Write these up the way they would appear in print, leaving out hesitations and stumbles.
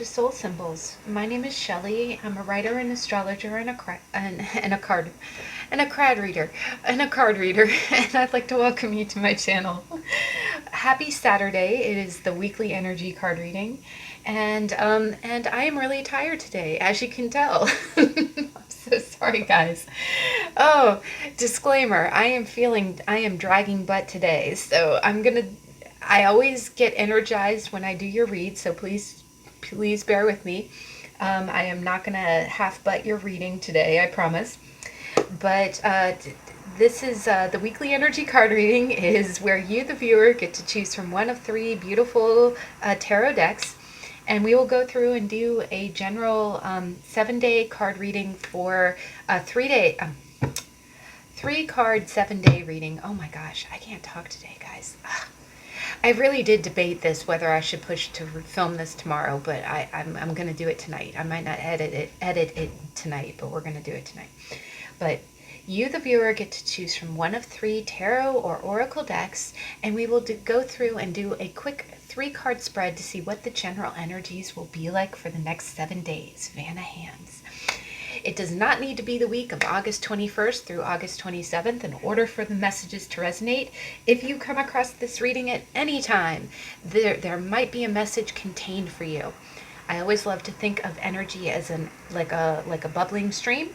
to Soul Symbols. My name is Shelley. I'm a writer and astrologer and a card reader, and I'd like to welcome you to my channel. Happy Saturday! It is the weekly energy card reading, and I am really tired today, as you can tell. I'm so sorry, guys. Oh, disclaimer: I am dragging butt today, so I always get energized when I do your read, so please bear with me. I am not going to half butt your reading today, I promise. But this is the weekly energy card reading is where you, the viewer, get to choose from one of three beautiful tarot decks. And we will go through and do a general 7-day card reading for a 3-card 7-day reading. Oh my gosh, I can't talk today, guys. Ugh. I really did debate this whether I should push to film this tomorrow, but I'm going to do it tonight. I might not edit it tonight, but we're going to do it tonight. But you, the viewer, get to choose from one of 3 tarot or oracle decks, and we will go through and do a quick 3-card spread to see what the general energies will be like for the next 7 days. Vanna hands. It does not need to be the week of August 21st through August 27th in order for the messages to resonate. If you come across this reading at any time, there might be a message contained for you. I always love to think of energy as like a bubbling stream.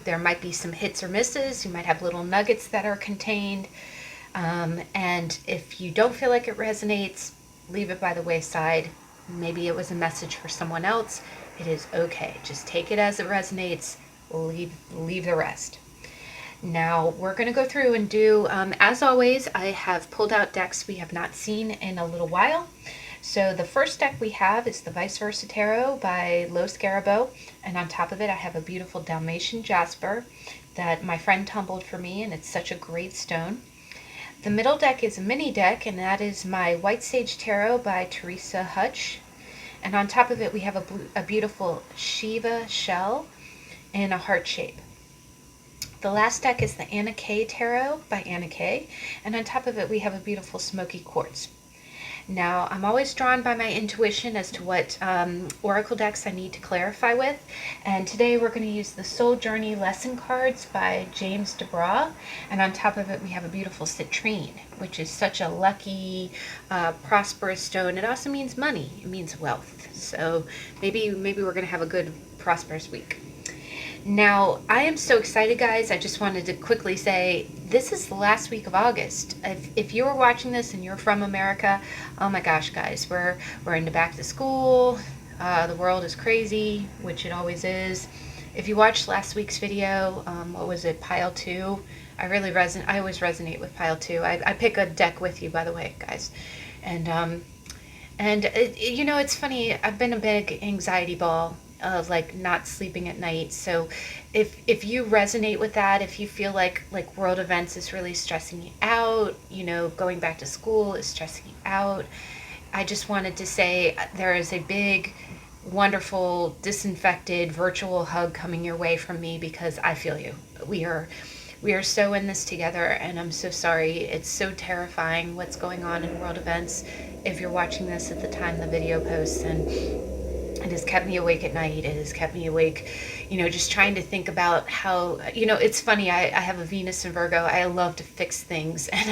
There might be some hits or misses. You might have little nuggets that are contained. And if you don't feel like it resonates, leave it by the wayside. Maybe it was a message for someone else. It is okay. Just take it as it resonates. Leave the rest. Now we're going to go through and do, as always, I have pulled out decks we have not seen in a little while. So the first deck we have is the Vice Versa Tarot by Lo Scarabo, and on top of it I have a beautiful Dalmatian jasper that my friend tumbled for me, and it's such a great stone. The middle deck is a mini deck, and that is my White Sage Tarot by Theresa Hutch. And on top of it, we have a beautiful Shiva shell in a heart shape. The last deck is the Anna Kay Tarot by Anna Kay. And on top of it, we have a beautiful smoky quartz. Now, I'm always drawn by my intuition as to what oracle decks I need to clarify with. And today we're going to use the Soul Journey Lesson Cards by James de Praagh. And on top of it, we have a beautiful citrine, which is such a lucky, prosperous stone. It also means money. It means wealth. So maybe we're going to have a good, prosperous week. Now, I am so excited, guys. I just wanted to quickly say, this is the last week of August. If you are watching this and you're from America, oh my gosh, guys, we're into back to school. The world is crazy, which it always is. If you watched last week's video, what was it, Pile 2? I always resonate with Pile 2. I pick a deck with you, by the way, guys. And you know, it's funny. I've been a big anxiety ball of like not sleeping at night. So if you resonate with that, if you feel like world events is really stressing you out, you know, going back to school is stressing you out, I just wanted to say there is a big, wonderful, disinfected virtual hug coming your way from me, because I feel you. We are so in this together, and I'm so sorry. It's so terrifying what's going on in world events. If you're watching this at the time the video posts, and it has kept me awake at night. It has kept me awake, you know, just trying to think about how, you know, it's funny. I have a Venus in Virgo. I love to fix things, and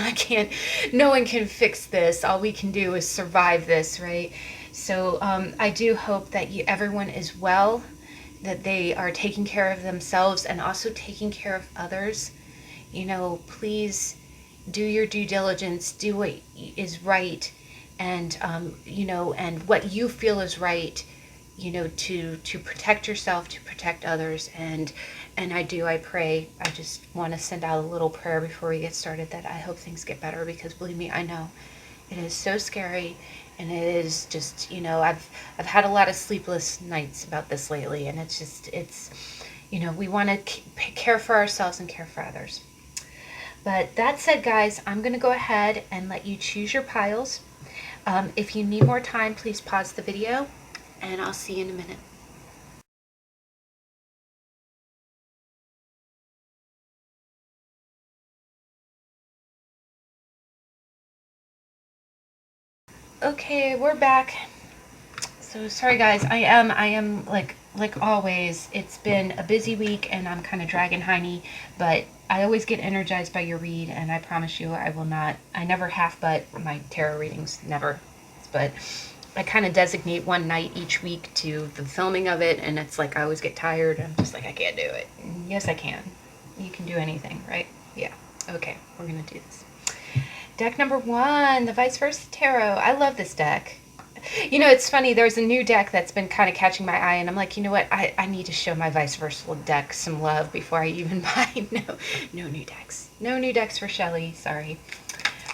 no one can fix this. All we can do is survive this, right? So I do hope that everyone is well, that they are taking care of themselves and also taking care of others. You know, please do your due diligence, do what is right, and, you know, and what you feel is right, you know, to protect yourself, to protect others. And I pray. I just want to send out a little prayer before we get started that I hope things get better, because believe me, I know it is so scary, and it is just, you know, I've had a lot of sleepless nights about this lately, and it's you know, we want to care for ourselves and care for others. But that said, guys, I'm going to go ahead and let you choose your piles. If you need more time, please pause the video, and I'll see you in a minute. Okay, we're back. So sorry guys, I am like always, it's been a busy week and I'm kind of dragging hiney, but I always get energized by your read, and I promise you I never half butt my tarot readings, never. But I kind of designate one night each week to the filming of it, and it's like I always get tired. I'm just like, I can't do it. And yes, I can. You can do anything, right? Yeah. Okay, we're going to do this. Deck number 1, the Vice Versa Tarot. I love this deck. You know, it's funny, there's a new deck that's been kind of catching my eye, and I'm like, you know what, I need to show my Vice Versa deck some love before I even buy. No new decks. No new decks for Shelly, sorry.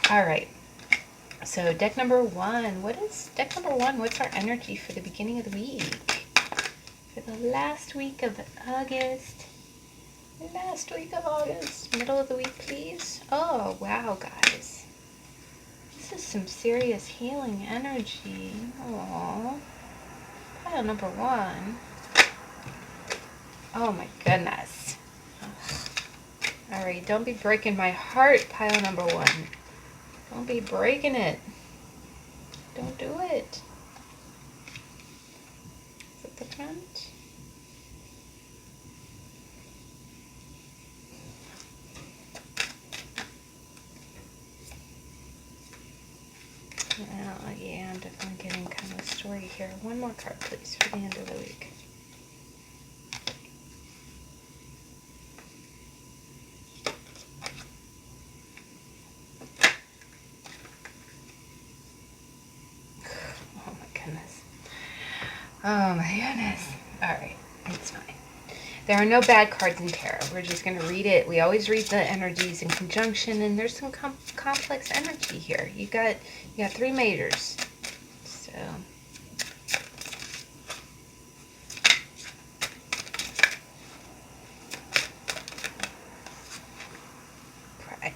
All right. So deck number 1, what is deck number 1? What's our energy for the beginning of the week? For the last week of August. Last week of August. Middle of the week, please. Oh, wow, guys. This is some serious healing energy. Aww. Pile number 1. Oh my goodness. Alright, don't be breaking my heart, pile number 1. Don't be breaking it. Don't do it. Is it the front? Well, yeah, I'm definitely getting kind of a story here. One more card, please, for the end of the week. Oh my goodness. Oh my goodness. Alright, it's fine. There are no bad cards in tarot. We're just going to read it. We always read the energies in conjunction, and there's some complex energy here. You got 3 majors. So pride.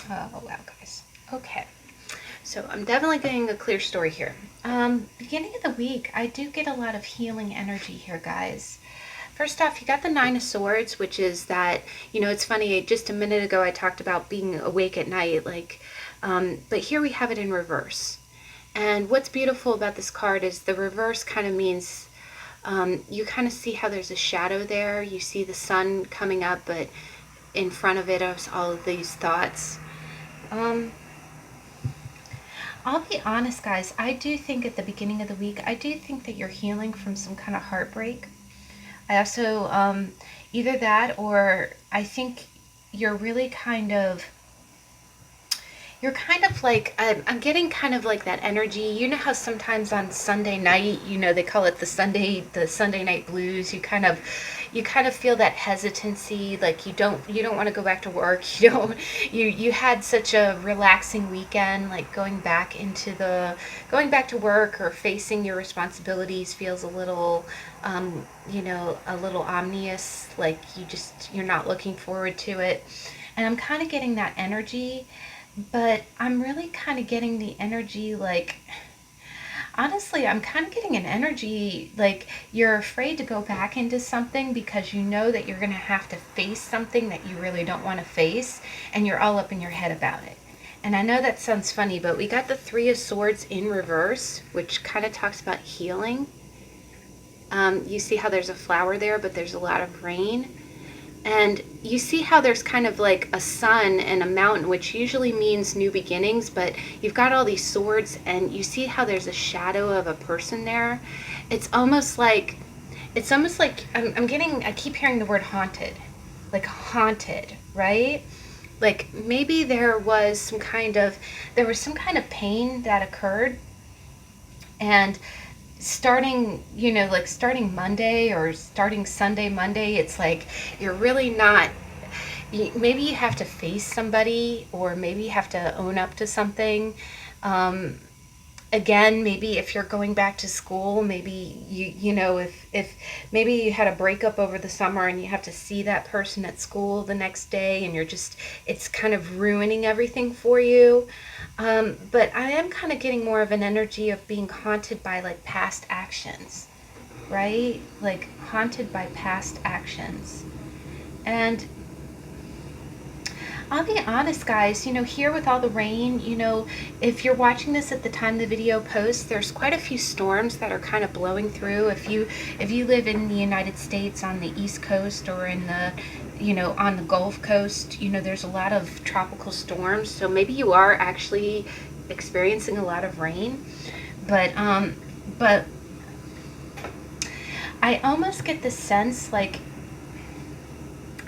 Oh wow, guys. Okay. So I'm definitely getting a clear story here. Beginning of the week, I do get a lot of healing energy here, guys. First off, you got the 9 of Swords, which is that, you know, it's funny, just a minute ago I talked about being awake at night, like, but here we have it in reverse. And what's beautiful about this card is the reverse kind of means you kind of see how there's a shadow there. You see the sun coming up, but in front of it are all of these thoughts. I'll be honest, guys, I do think at the beginning of the week, I do think that you're healing from some kind of heartbreak. I also, either that, or I think you're really you're kind of like, I'm getting kind of like that energy. You know how sometimes on Sunday night, you know, they call it the Sunday night blues. You kind of feel that hesitancy, like you don't want to go back to work. You had such a relaxing weekend, like going back to work or facing your responsibilities feels a little, you know, a little ominous, like you're not looking forward to it. And I'm kind of getting that energy. But I'm really kind of getting the energy, like, honestly, I'm kind of getting an energy like you're afraid to go back into something because you know that you're going to have to face something that you really don't want to face, and you're all up in your head about it. And I know that sounds funny, but we got the 3 of Swords in reverse, which kind of talks about healing. You see how there's a flower there, but there's a lot of rain. And you see how there's kind of like a sun and a mountain, which usually means new beginnings, but you've got all these swords, and you see how there's a shadow of a person there. It's almost like I keep hearing the word haunted, like haunted, right? Like maybe there was some kind of pain that occurred, and starting Monday or starting Sunday, Monday, it's like you're really not, maybe you have to face somebody, or maybe you have to own up to something. Again, maybe if you're going back to school, maybe if maybe you had a breakup over the summer and you have to see that person at school the next day, and it's kind of ruining everything for you. But I am kind of getting more of an energy of being haunted by like past actions, right? Like haunted by past actions. And I'll be honest, guys, here with all the rain, if you're watching this at the time the video posts, there's quite a few storms that are kind of blowing through. If you live in the United States on the East Coast or in the, on the Gulf Coast, there's a lot of tropical storms. So maybe you are actually experiencing a lot of rain. But I almost get the sense like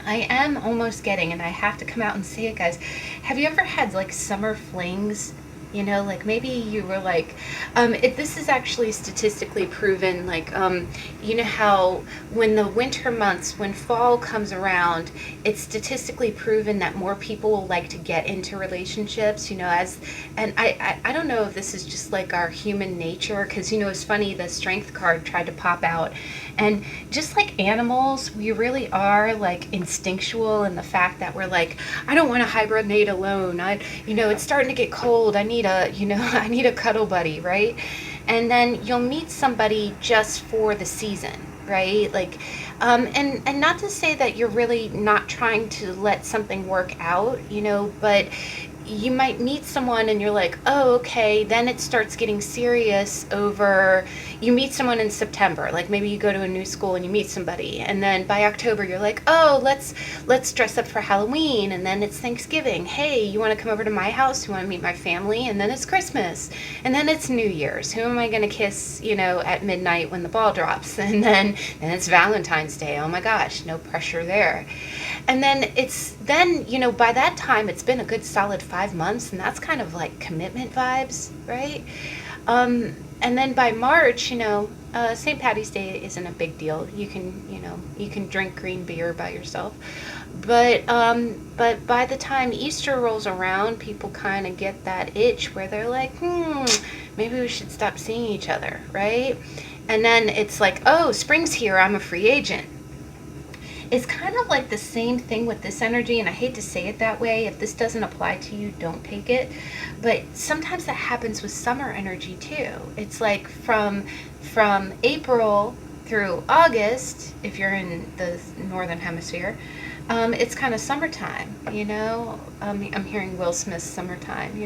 I am almost getting, and I have to come out and say it, guys. Have you ever had like summer flings? Like maybe you were like, this is actually statistically proven, like, how when the winter months, when fall comes around, it's statistically proven that more people will like to get into relationships, and I don't know if this is just like our human nature, because, it's funny, the strength card tried to pop out, and just like animals, we really are like instinctual in the fact that we're like, I don't want to hibernate alone. It's starting to get cold. I need a cuddle buddy, right? And then you'll meet somebody just for the season, right? Like, and not to say that you're really not trying to let something work out, but you might meet someone and you're like, oh, okay, then it starts getting serious over, you meet someone in September, like maybe you go to a new school and you meet somebody, and then by October you're like, oh, let's dress up for Halloween, and then it's Thanksgiving, hey, you want to come over to my house, you want to meet my family, and then it's Christmas, and then it's New Year's, who am I going to kiss, at midnight when the ball drops, and then it's Valentine's Day, oh my gosh, no pressure there. And then by that time it's been a good solid 5 months, and that's kind of like commitment vibes, right? And then by March, St. Patty's Day isn't a big deal. You can drink green beer by yourself. But by the time Easter rolls around, people kind of get that itch where they're like, maybe we should stop seeing each other, right? And then it's like, oh, spring's here, I'm a free agent. It's kind of like the same thing with this energy, and I hate to say it that way. If this doesn't apply to you, don't take it. But sometimes that happens with summer energy too. It's like from April through August, if you're in the northern hemisphere, it's kind of summertime, I'm hearing Will Smith's Summertime,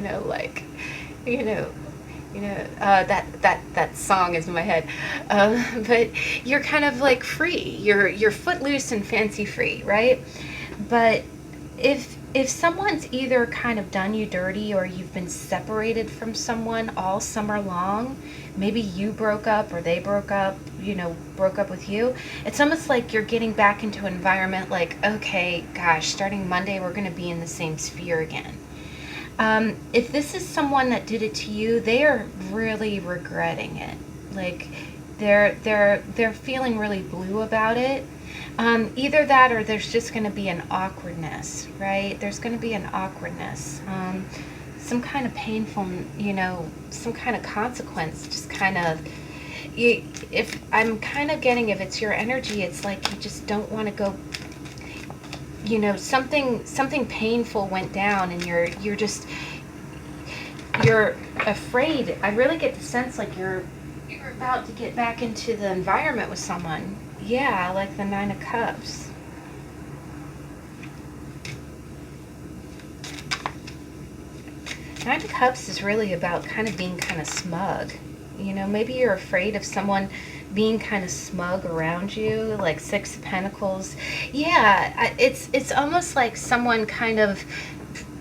that song is in my head, but you're kind of like free, you're footloose and fancy free, right? But if someone's either kind of done you dirty, or you've been separated from someone all summer long, maybe you broke up or they broke up with you, it's almost like you're getting back into an environment like, okay, gosh, starting Monday we're going to be in the same sphere again. If this is someone that did it to you, they are really regretting it. Like they're feeling really blue about it. Either that, or there's just going to be an awkwardness, right? There's going to be an awkwardness, some kind of painful, some kind of consequence. Just kind of, if I'm kind of getting, if it's your energy, it's like you just don't want to go. Something painful went down, and you're afraid. I really get the sense like you're about to get back into the environment with someone. Yeah, like the Nine of Cups. Nine of Cups is really about kind of being kind of smug. Maybe you're afraid of someone being kind of smug around you, like Six of Pentacles. Yeah, it's almost like someone kind of,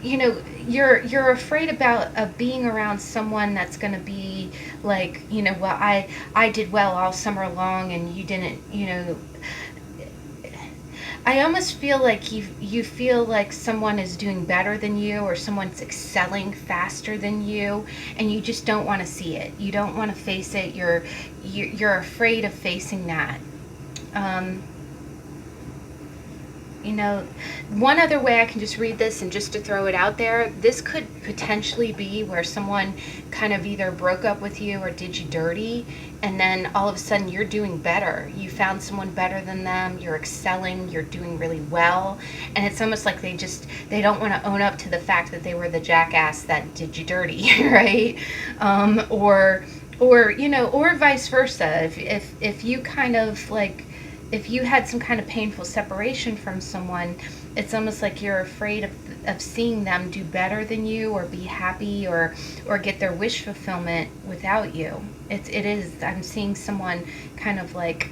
you're afraid of being around someone that's going to be like, well, I did well all summer long and you didn't, I almost feel like you feel like someone is doing better than you, or someone's excelling faster than you, and you just don't want to see it. You don't want to face it. You're afraid of facing that. One other way I can just read this, and just to throw it out there, this could potentially be where someone kind of either broke up with you or did you dirty, and then all of a sudden you're doing better. You found someone better than them, you're excelling, you're doing really well, and it's almost like they don't want to own up to the fact that they were the jackass that did you dirty, right? Or vice versa. If you kind of like, if you had some kind of painful separation from someone, it's almost like you're afraid of seeing them do better than you, or be happy, or get their wish fulfillment without you. It is, I'm seeing someone kind of like,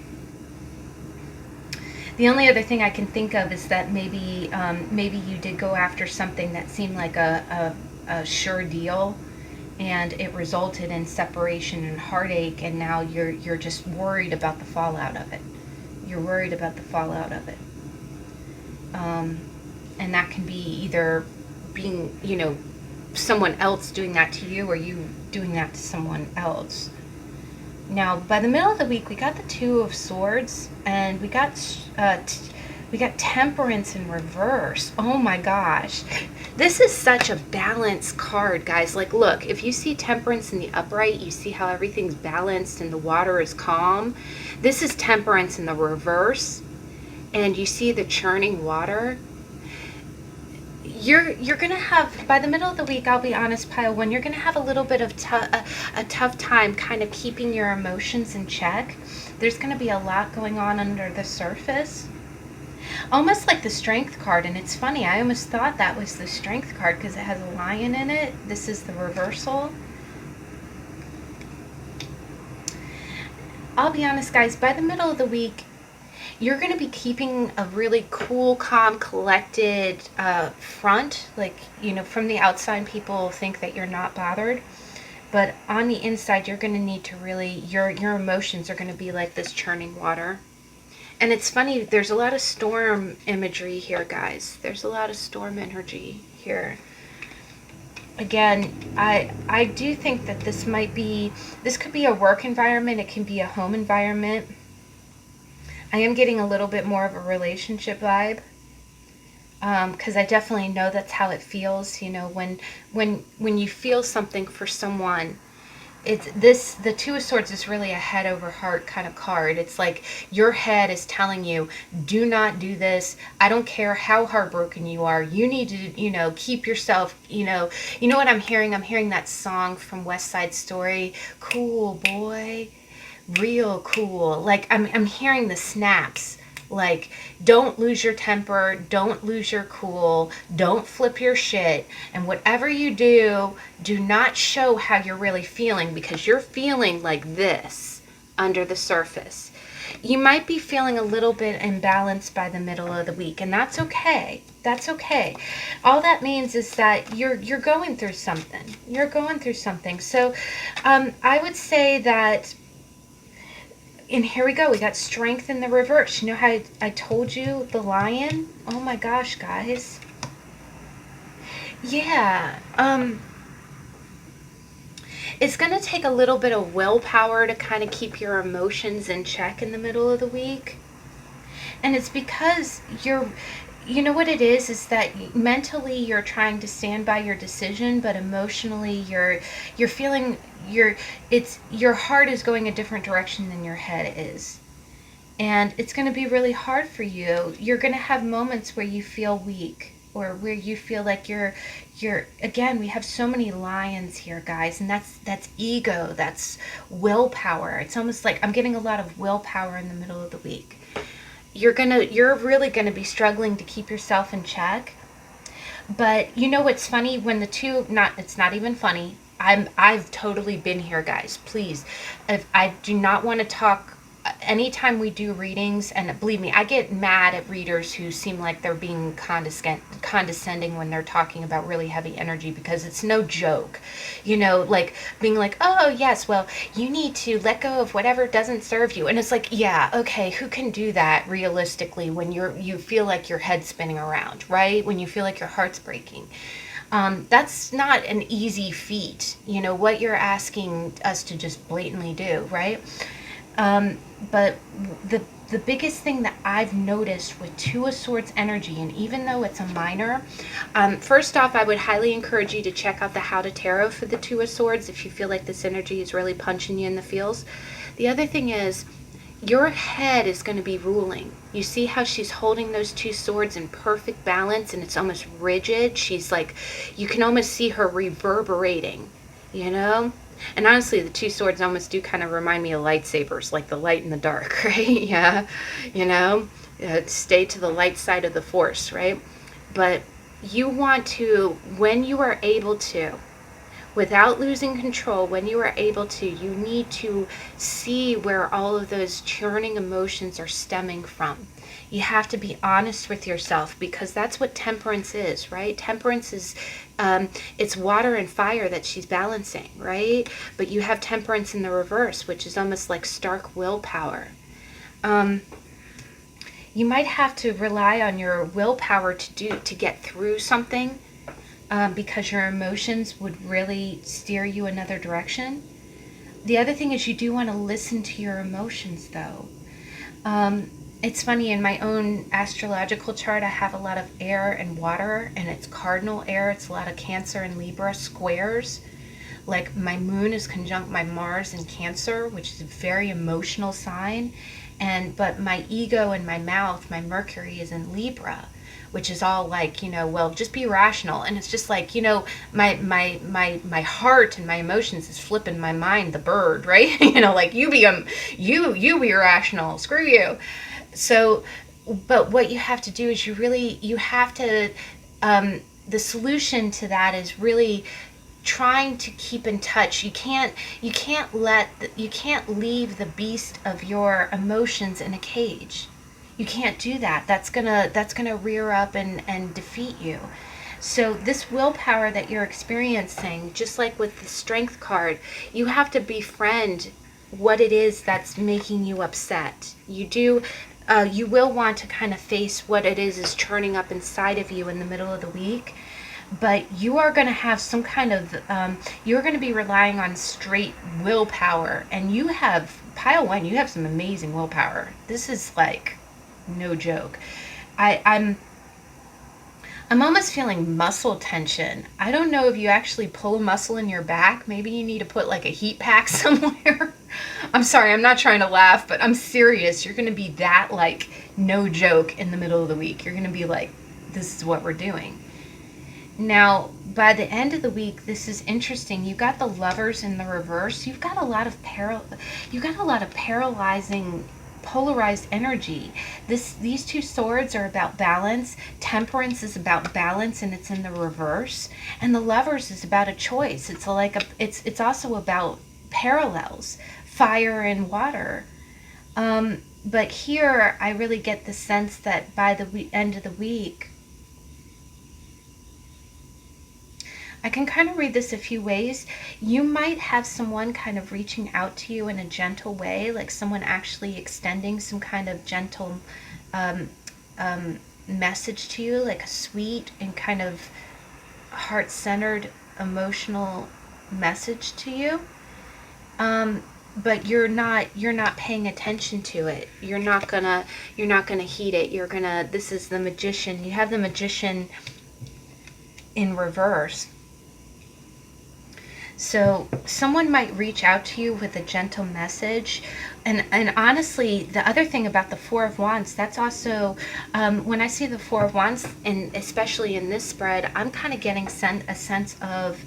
the only other thing I can think of is that maybe you did go after something that seemed like a sure deal, and it resulted in separation and heartache, and now you're just worried about the fallout of it. You're worried about the fallout of it. And that can be either being, someone else doing that to you, or you doing that to someone else. Now, by the middle of the week, we got the Two of Swords, and we got Temperance in reverse. Oh my gosh. This is such a balanced card, guys. Like, look, if you see Temperance in the upright, you see how everything's balanced and the water is calm. This is Temperance in the reverse, and you see the churning water. You're gonna have, by the middle of the week, I'll be honest, pile one, you're gonna have a little bit of a tough time kind of keeping your emotions in check. There's gonna be a lot going on under the surface, almost like the Strength card. And it's funny, I almost thought that was the Strength card because it has a lion in it. This is the reversal. I'll be honest, guys, by the middle of the week, you're going to be keeping a really cool, calm, collected front. Like, from the outside, people think that you're not bothered. But on the inside, you're going to need to really, your emotions are going to be like this churning water. And it's funny, there's a lot of storm imagery here, guys. There's a lot of storm energy here. Again, I do think that this could be a work environment. It can be a home environment. I am getting a little bit more of a relationship vibe, because I definitely know that's how it feels. When you feel something for someone, the Two of Swords is really a head over heart kind of card. It's like your head is telling you, do not do this. I don't care how heartbroken you are. You need to, keep yourself, you know what I'm hearing? I'm hearing that song from West Side Story, Cool Boy. Real cool. Like, I'm hearing the snaps. Like, don't lose your temper, don't lose your cool, don't flip your shit, and whatever you do not show how you're really feeling, because you're feeling like this under the surface. You might be feeling a little bit imbalanced by the middle of the week, and that's okay. That's okay. All that means is that you're going through something. You're going through something. So I would say that, and here we go. We got Strength in the reverse. You know how I told you the lion? Oh my gosh, guys. Yeah. It's going to take a little bit of willpower to kind of keep your emotions in check in the middle of the week. And it's because you know what it is that mentally you're trying to stand by your decision, but emotionally you're feeling your heart is going a different direction than your head is. And it's going to be really hard for you. You're going to have moments where you feel weak, or where you feel like you're again, we have so many lions here, guys, and that's ego, that's willpower. It's almost like I'm getting a lot of willpower in the middle of the week. You're really gonna be struggling to keep yourself in check. But you know what's funny? When it's not even funny. I've totally been here, guys. Please, if I do not want to talk. Anytime we do readings, and believe me, I get mad at readers who seem like they're being condescending when they're talking about really heavy energy, because it's no joke. Like being like, oh yes, well, you need to let go of whatever doesn't serve you. And it's like, yeah, okay, who can do that realistically when you feel like your head's spinning around, right? When you feel like your heart's breaking. That's not an easy feat, what you're asking us to just blatantly do, right? But the biggest thing that I've noticed with Two of Swords energy, and even though it's a minor, first off, I would highly encourage you to check out the How to Tarot for the Two of Swords if you feel like this energy is really punching you in the feels. The other thing is, your head is going to be ruling. You see how she's holding those two swords in perfect balance, and it's almost rigid. She's like, you can almost see her reverberating, And honestly, the two swords almost do kind of remind me of lightsabers, like the light and the dark, right? Yeah, you know, stay to the light side of the force, right? But you want to, when you are able to, without losing control, when you are able to, you need to see where all of those churning emotions are stemming from. You have to be honest with yourself, because that's what temperance is, right? Temperance is, it's water and fire that she's balancing, right? But you have temperance in the reverse, which is almost like stark willpower. You might have to rely on your willpower to get through something, because your emotions would really steer you another direction. The other thing is, you do want to listen to your emotions, though. It's funny, in my own astrological chart, I have a lot of air and water, and it's cardinal air. It's a lot of Cancer and Libra squares. Like, my moon is conjunct my Mars in Cancer, which is a very emotional sign. But my ego and my mouth, my Mercury is in Libra, which is all like, well, just be rational. And it's just like, my heart and my emotions is flipping my mind, the bird, right? Like, you be rational, screw you. So, but what you have to do is you have to, the solution to that is really trying to keep in touch. You can't leave the beast of your emotions in a cage. You can't do that. That's gonna rear up and defeat you. So this willpower that you're experiencing, just like with the Strength card, you have to befriend what it is that's making you upset. You will want to kind of face what it is churning up inside of you in the middle of the week. But you are going to have some kind of, you're going to be relying on straight willpower. And you have, pile one, you have some amazing willpower. This is like no joke. I'm almost feeling muscle tension. I don't know if you actually pull a muscle in your back. Maybe you need to put like a heat pack somewhere. I'm sorry, I'm not trying to laugh, but I'm serious. You're going to be that like no joke in the middle of the week. You're going to be like, this is what we're doing. Now, by the end of the week, this is interesting. You got the Lovers in the reverse. You've got a lot of paralyzing, polarized energy. These two swords are about balance. Temperance is about balance, and it's in the reverse. And the Lovers is about a choice. It's also about parallels, fire and water. But here, I really get the sense that by the end of the week, I can kind of read this a few ways. You might have someone kind of reaching out to you in a gentle way, like someone actually extending some kind of gentle message to you, like a sweet and kind of heart-centered, emotional message to you. But you're not paying attention to it. You're not gonna heed it. This is the Magician. You have the Magician in reverse. So someone might reach out to you with a gentle message. And honestly, the other thing about the Four of Wands, that's also, when I see the Four of Wands, and especially in this spread, I'm kind of getting a sense of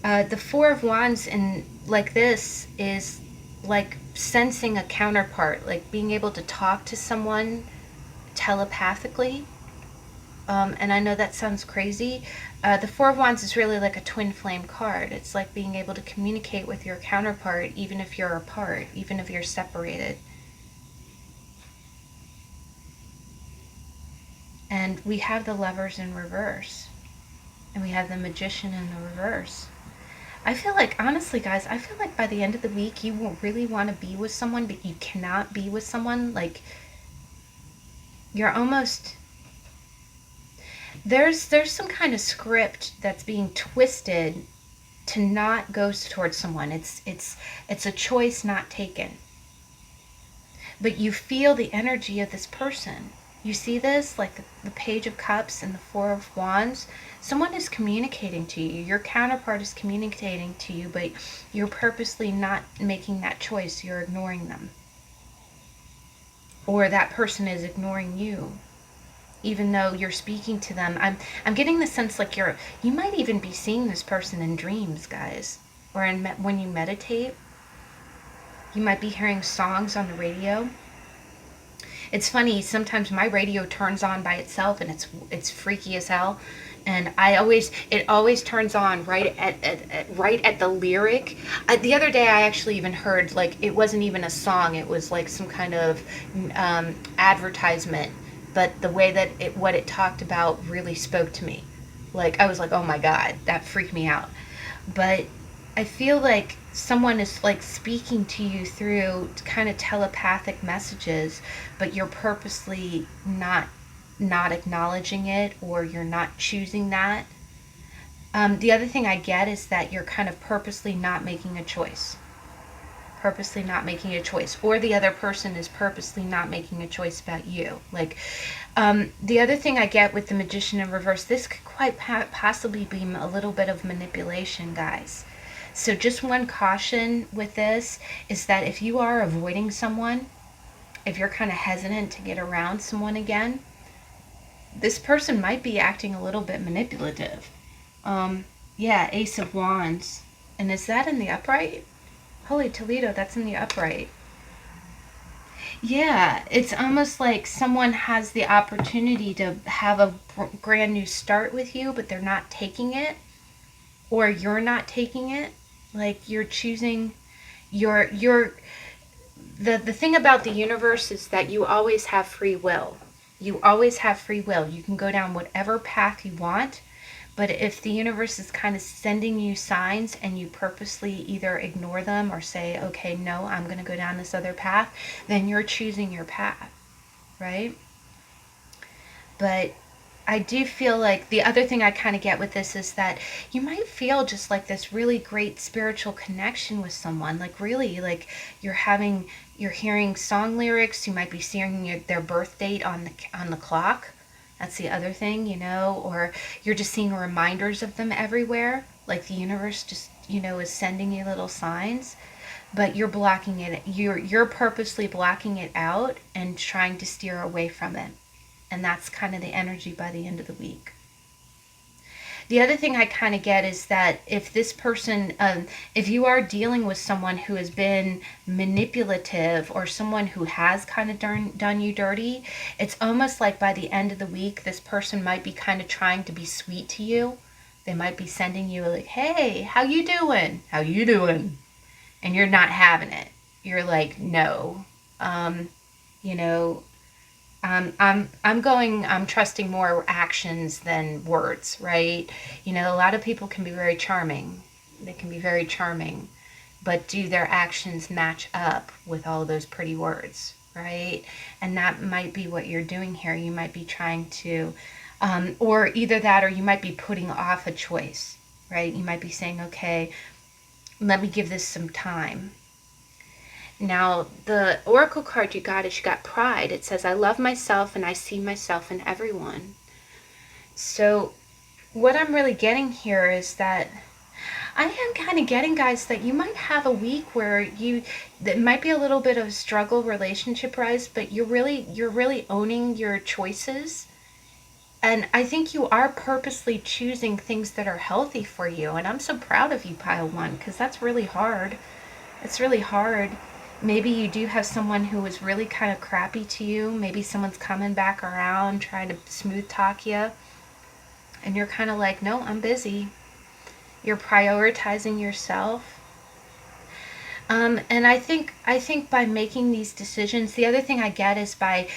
the Four of Wands in like this is like sensing a counterpart, like being able to talk to someone telepathically. And I know that sounds crazy. The Four of Wands is really like a twin flame card. It's like being able to communicate with your counterpart even if you're apart, even if you're separated. And we have the Lovers in reverse. And we have the Magician in the reverse. I feel like, honestly, guys, I feel like by the end of the week, you will really want to be with someone, but you cannot be with someone. Like, you're almost... There's some kind of script that's being twisted to not go towards someone. It's a choice not taken. But you feel the energy of this person. You see this, like the Page of Cups and the Four of Wands. Someone is communicating to you. Your counterpart is communicating to you, but you're purposely not making that choice. You're ignoring them. Or that person is ignoring you. even though you're speaking to them. I'm getting the sense like you might even be seeing this person in dreams, guys, or when you meditate. You might be hearing songs on the radio. It's funny, sometimes my radio turns on by itself and it's freaky as hell. And it always turns on right at the lyric. The other day I actually even heard, like, it wasn't even a song, it was like some kind of advertisement, but the way that what it talked about really spoke to me. Like, I was like, oh my God, that freaked me out. But I feel like someone is like speaking to you through kind of telepathic messages, but you're purposely not acknowledging it, or you're not choosing that. The other thing I get is that you're kind of purposely not making a choice. Purposely not making a choice. Or the other person is purposely not making a choice about you. Like, the other thing I get with the Magician in reverse, this could quite possibly be a little bit of manipulation, guys. So just one caution with this is that if you are avoiding someone, if you're kind of hesitant to get around someone again, this person might be acting a little bit manipulative. Yeah, Ace of Wands. And is that in the upright? Holy Toledo, that's in the upright. Yeah, it's almost like someone has the opportunity to have a brand new start with you, but they're not taking it, or you're not taking it. Like, you're choosing the thing about the universe is that you always have free will. You always have free will. You can go down whatever path you want, but if the universe is kind of sending you signs and you purposely either ignore them or say, okay, no, I'm going to go down this other path, then you're choosing your path, right? But I do feel like the other thing I kind of get with this is that you might feel just like this really great spiritual connection with someone. Like, really, like you're hearing song lyrics. You might be seeing their birth date on the clock. That's the other thing, or you're just seeing reminders of them everywhere. Like the universe just, is sending you little signs, but you're blocking it. You're purposely blocking it out and trying to steer away from it. And that's kind of the energy by the end of the week. The other thing I kind of get is that if this person, if you are dealing with someone who has been manipulative, or someone who has kind of done you dirty, it's almost like by the end of the week, this person might be kind of trying to be sweet to you. They might be sending you like, hey, how you doing? How you doing? And you're not having it. You're like, no, I'm trusting more actions than words, right? A lot of people can be very charming. They can be very charming, but do their actions match up with all those pretty words, right? And that might be what you're doing here. You might be trying to, or either that, or you might be putting off a choice, right? You might be saying, okay, let me give this some time. Now, the oracle card you got Pride. It says, I love myself and I see myself in everyone. So what I'm really getting here is that I am kind of getting, guys, that you might have a week where that might be a little bit of a struggle relationship-wise, but you're really owning your choices. And I think you are purposely choosing things that are healthy for you. And I'm so proud of you, Pile 1, because that's really hard. It's really hard. Maybe you do have someone who is really kind of crappy to you. Maybe someone's coming back around trying to smooth talk you. And you're kind of like, no, I'm busy. You're prioritizing yourself. And I think by making these decisions, the other thing I get is by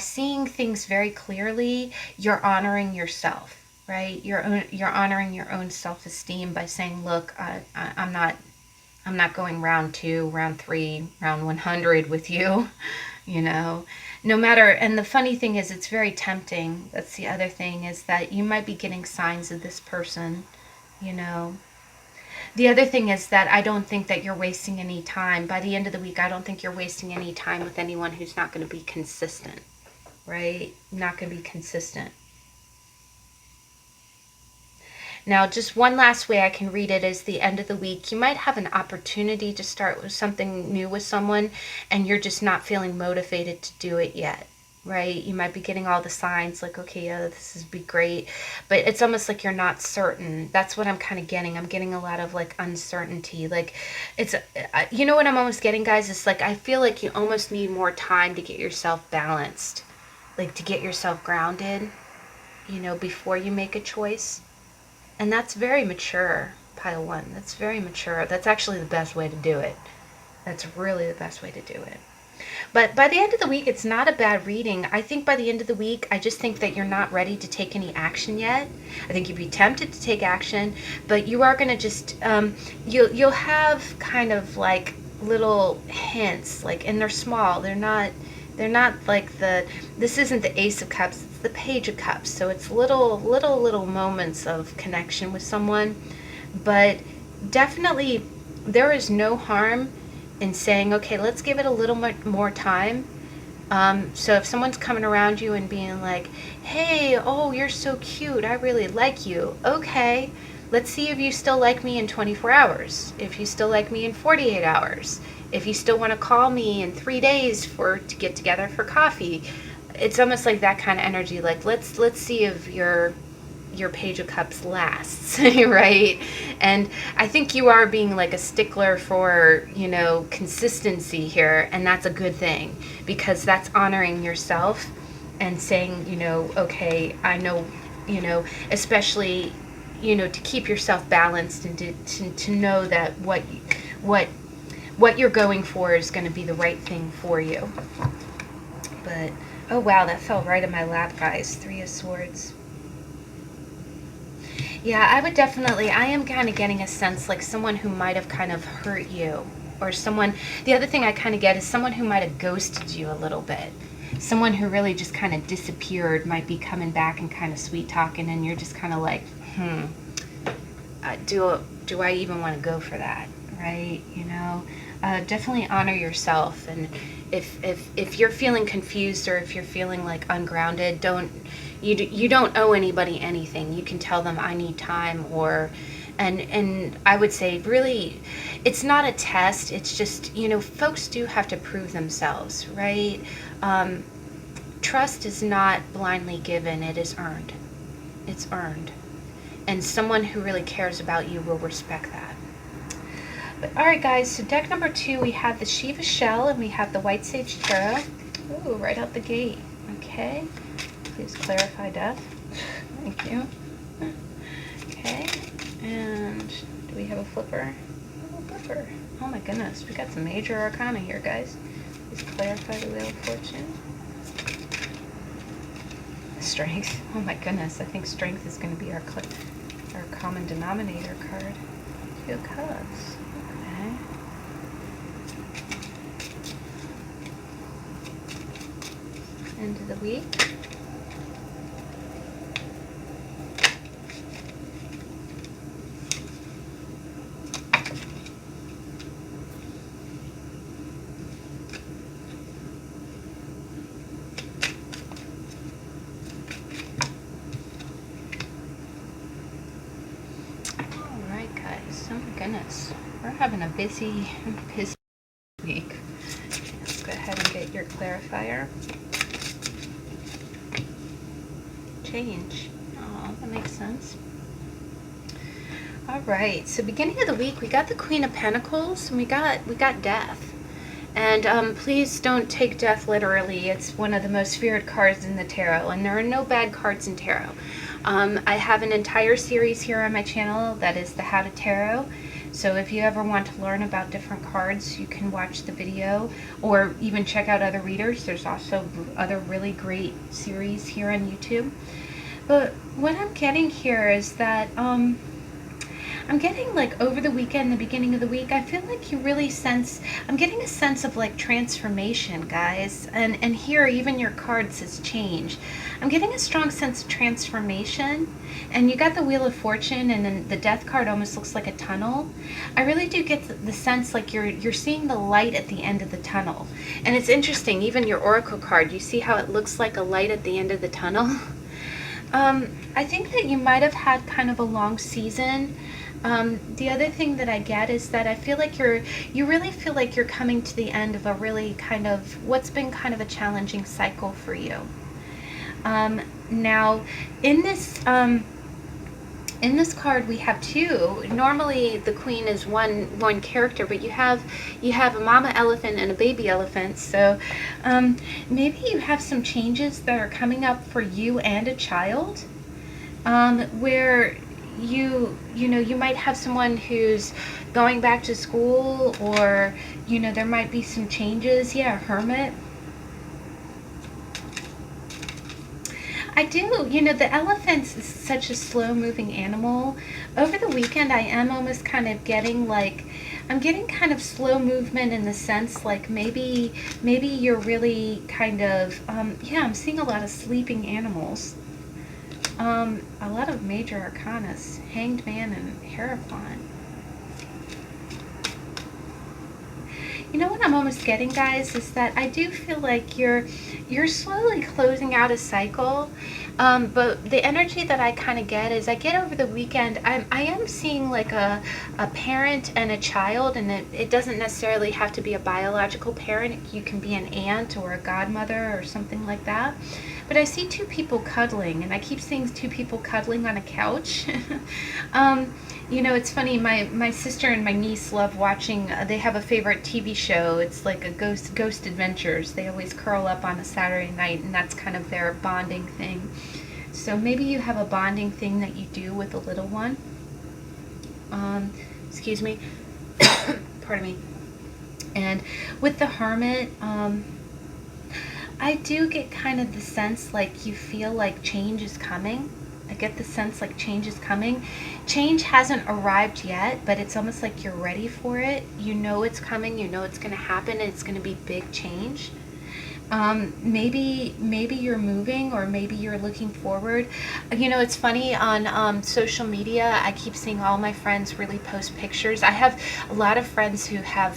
seeing things very clearly, you're honoring yourself, right? You're honoring your own self-esteem by saying, look, I'm not going round 2, round 3, round 100 with you, no matter. And the funny thing is, it's very tempting. That's the other thing, is that you might be getting signs of this person, The other thing is that I don't think that you're wasting any time. By the end of the week, I don't think you're wasting any time with anyone who's not going to be consistent, right? Not going to be consistent. Now, just one last way I can read it is the end of the week. You might have an opportunity to start with something new with someone, and you're just not feeling motivated to do it yet, right? You might be getting all the signs like, okay, yeah, this is be great, but it's almost like you're not certain. That's what I'm kind of getting. I'm getting a lot of like uncertainty. Like it's, you know what I'm almost getting, guys? It's like I feel like you almost need more time to get yourself balanced, like to get yourself grounded, you know, before you make a choice. And that's very mature, pile one. That's very mature. That's actually the best way to do it. That's really the best way to do it. But by the end of the week, it's not a bad reading. I think by the end of the week, I just think that you're not ready to take any action yet. I think you'd be tempted to take action, but you are going to just, you'll have kind of like little hints, like, and they're small. They're not like this isn't the Ace of Cups, it's the Page of Cups. So it's little moments of connection with someone. But definitely there is no harm in saying, okay, let's give it a little more time. So if someone's coming around you and being like, hey, oh, you're so cute, I really like you. Okay, let's see if you still like me in 24 hours, if you still like me in 48 hours, if you still want to call me in 3 days to get together for coffee. It's almost like that kind of energy. Like, let's see if your Page of Cups lasts, right? And I think you are being like a stickler for, you know, consistency here, and that's a good thing, because that's honoring yourself and saying, you know, okay, I know, you know, especially, you know, to keep yourself balanced and to know that what you're going for is going to be the right thing for you. But oh wow, that fell right in my lap, guys. Three of Swords. Yeah, I would definitely, I am kind of getting a sense like someone who might have kind of hurt you, or someone, the other thing I kind of get is someone who might have ghosted you a little bit. Someone who really just kind of disappeared might be coming back and kind of sweet talking, and you're just kind of like, do I even want to go for that, right? You know, definitely honor yourself. And if you're feeling confused, or if you're feeling like ungrounded, you don't owe anybody anything. You can tell them I need time, and I would say really it's not a test. It's just, you know, folks do have to prove themselves, right? Trust is not blindly given, it is earned. It's earned. And someone who really cares about you will respect that. But all right, guys, so deck number 2, we have the Shiva Shell and we have the White Sage Tarot. Ooh, right out the gate. Okay. Please clarify death. Thank you. Okay, and do we have a flipper? Oh, flipper. Oh my goodness, we got some major arcana here, guys. Please clarify the Wheel of Fortune. Strength. Oh my goodness, I think Strength is going to be our common denominator card. 2 of Cups. Okay. End of the week. Goodness, we're having a busy week. Let's go ahead and get your clarifier. Change. Oh, that makes sense. All right, so beginning of the week, we got the Queen of Pentacles, and we got Death. And please don't take Death literally. It's one of the most feared cards in the tarot, and there are no bad cards in tarot. I have an entire series here on my channel that is the How to Tarot. So if you ever want to learn about different cards, you can watch the video or even check out other readers. There's also other really great series here on YouTube. But what I'm getting here is that I'm getting like over the weekend, the beginning of the week, I feel like you really sense, I'm getting a sense of like transformation, guys. And here even your card says change. I'm getting a strong sense of transformation. And you got the Wheel of Fortune, and then the Death card almost looks like a tunnel. I really do get the sense like you're seeing the light at the end of the tunnel. And it's interesting, even your Oracle card, you see how it looks like a light at the end of the tunnel? I think that you might have had kind of a long season The other thing that I get is that I feel like you really feel like you're coming to the end of a really kind of, what's been kind of a challenging cycle for you. Now, in this, in this card we have two. Normally the queen is one character, but you have a mama elephant and a baby elephant. So maybe you have some changes that are coming up for you and a child, where you know, you might have someone who's going back to school, or you know, there might be some changes. Yeah, Hermit. I do. You know, the elephant is such a slow moving animal. Over the weekend, I am almost kind of getting like, I'm getting kind of slow movement in the sense like maybe you're really kind of, yeah, I'm seeing a lot of sleeping animals. A lot of major arcanas, Hanged Man and Hierophant. You know what I'm almost getting, guys, is that I do feel like you're slowly closing out a cycle, but the energy that I kind of get is I get over the weekend, I am seeing like a parent and a child, and it doesn't necessarily have to be a biological parent. You can be an aunt or a godmother or something like that. But I see two people cuddling, and I keep seeing two people cuddling on a couch. You know, it's funny, my sister and my niece love watching, they have a favorite TV show. It's like a Ghost Adventures. They always curl up on a Saturday night, and that's kind of their bonding thing. So maybe you have a bonding thing that you do with a little one. Excuse me. Pardon me. And with the Hermit, I do get kind of the sense like you feel like change is coming. I get the sense like change is coming. Change hasn't arrived yet, but it's almost like you're ready for it. You know it's coming. You know it's going to happen, and it's going to be big change. Maybe you're moving, or maybe you're looking forward. You know, it's funny, on social media, I keep seeing all my friends really post pictures. I have a lot of friends who have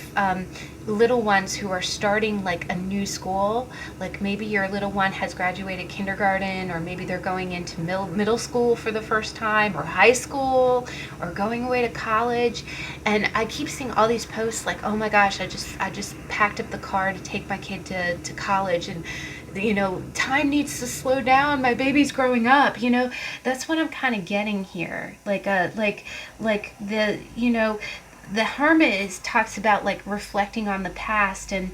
little ones who are starting like a new school. Like maybe your little one has graduated kindergarten, or maybe they're going into middle school for the first time, or high school, or going away to college. And I keep seeing all these posts like, oh my gosh, I just packed up the car to take my kid to college, and you know, time needs to slow down, my baby's growing up. You know, that's what I'm kind of getting here. Like the, you know, the Hermit talks about like reflecting on the past, and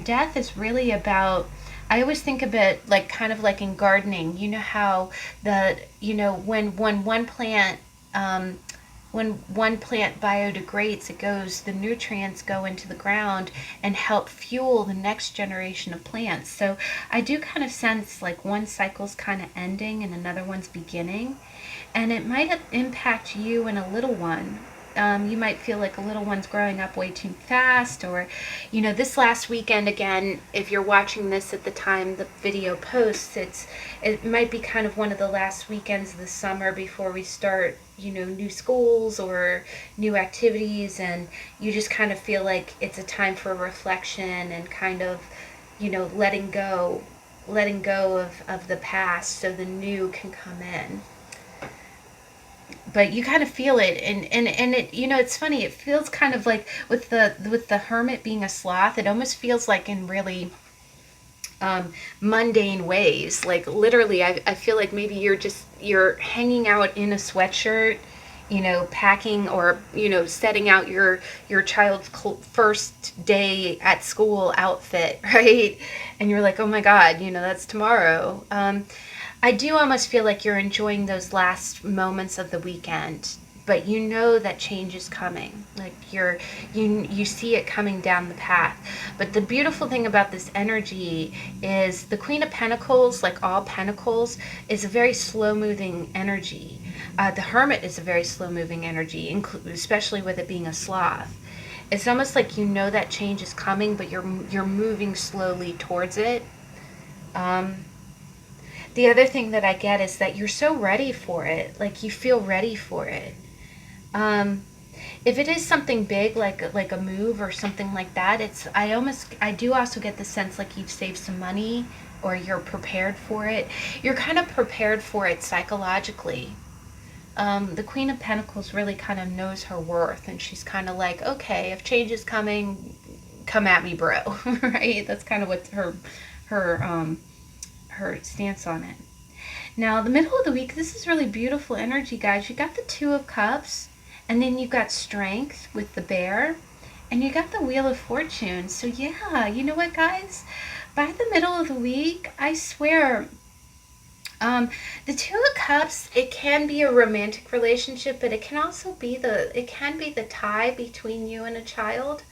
death is really about, I always think of it like kind of like in gardening. You know how you know, when one plant biodegrades, the nutrients go into the ground and help fuel the next generation of plants. So I do kind of sense like one cycle's kind of ending and another one's beginning, and it might impact you and a little one. You might feel like a little one's growing up way too fast, or, you know, this last weekend, again, if you're watching this at the time the video posts, it might be kind of one of the last weekends of the summer before we start, you know, new schools or new activities, and you just kind of feel like it's a time for reflection and kind of, you know, letting go of the past so the new can come in. But you kind of feel it, and it, you know, it's funny, it feels kind of like with the Hermit being a sloth, it almost feels like in really mundane ways. Like literally, I feel like maybe you're hanging out in a sweatshirt, you know, packing, or, you know, setting out your child's first day at school outfit, right? And you're like, oh my God, you know, that's tomorrow. I do almost feel like you're enjoying those last moments of the weekend, but you know that change is coming. Like you see it coming down the path. But the beautiful thing about this energy is the Queen of Pentacles, like all Pentacles, is a very slow-moving energy. The Hermit is a very slow-moving energy, especially with it being a sloth. It's almost like you know that change is coming, but you're moving slowly towards it. The other thing that I get is that you're so ready for it. Like you feel ready for it. If it is something big, like a move or something like that, I do also get the sense like you've saved some money, or you're prepared for it. You're kind of prepared for it psychologically. the Queen of Pentacles really kind of knows her worth, and she's kind of like, okay, if change is coming, come at me, bro. Right? That's kind of what her her stance on it. Now, the middle of the week, this is really beautiful energy, guys. You got the Two of Cups, and then you got Strength with the Bear, and you got the Wheel of Fortune. So yeah, you know what, guys? By the middle of the week, I swear, the Two of Cups, it can be a romantic relationship, but it can also be the tie between you and a child.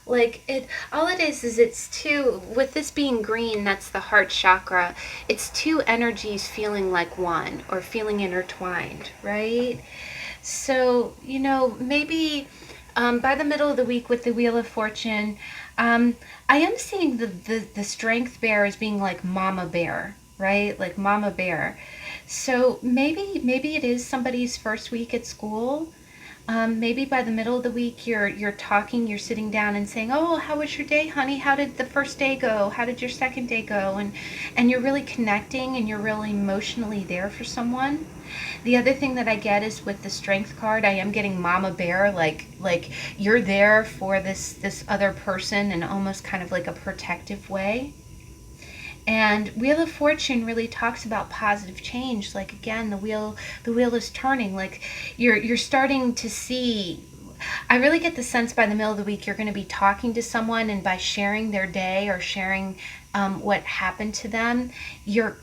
Like, it, all it is it's two, with this being green, that's the heart chakra, it's two energies feeling like one, or feeling intertwined, right? So, you know, maybe by the middle of the week with the Wheel of Fortune, I am seeing the Strength Bear as being like Mama Bear, right? Like Mama Bear. So maybe it is somebody's first week at school. Maybe by the middle of the week you're talking, you're sitting down and saying, "Oh, how was your day, honey? How did the first day go? How did your second day go?" And you're really connecting, and you're really emotionally there for someone. The other thing that I get is with the Strength card, I am getting Mama Bear, like you're there for this other person in almost kind of like a protective way. And Wheel of Fortune really talks about positive change. Like, again, the wheel is turning. Like, you're starting to see. I really get the sense by the middle of the week you're going to be talking to someone, and by sharing their day or sharing what happened to them, you're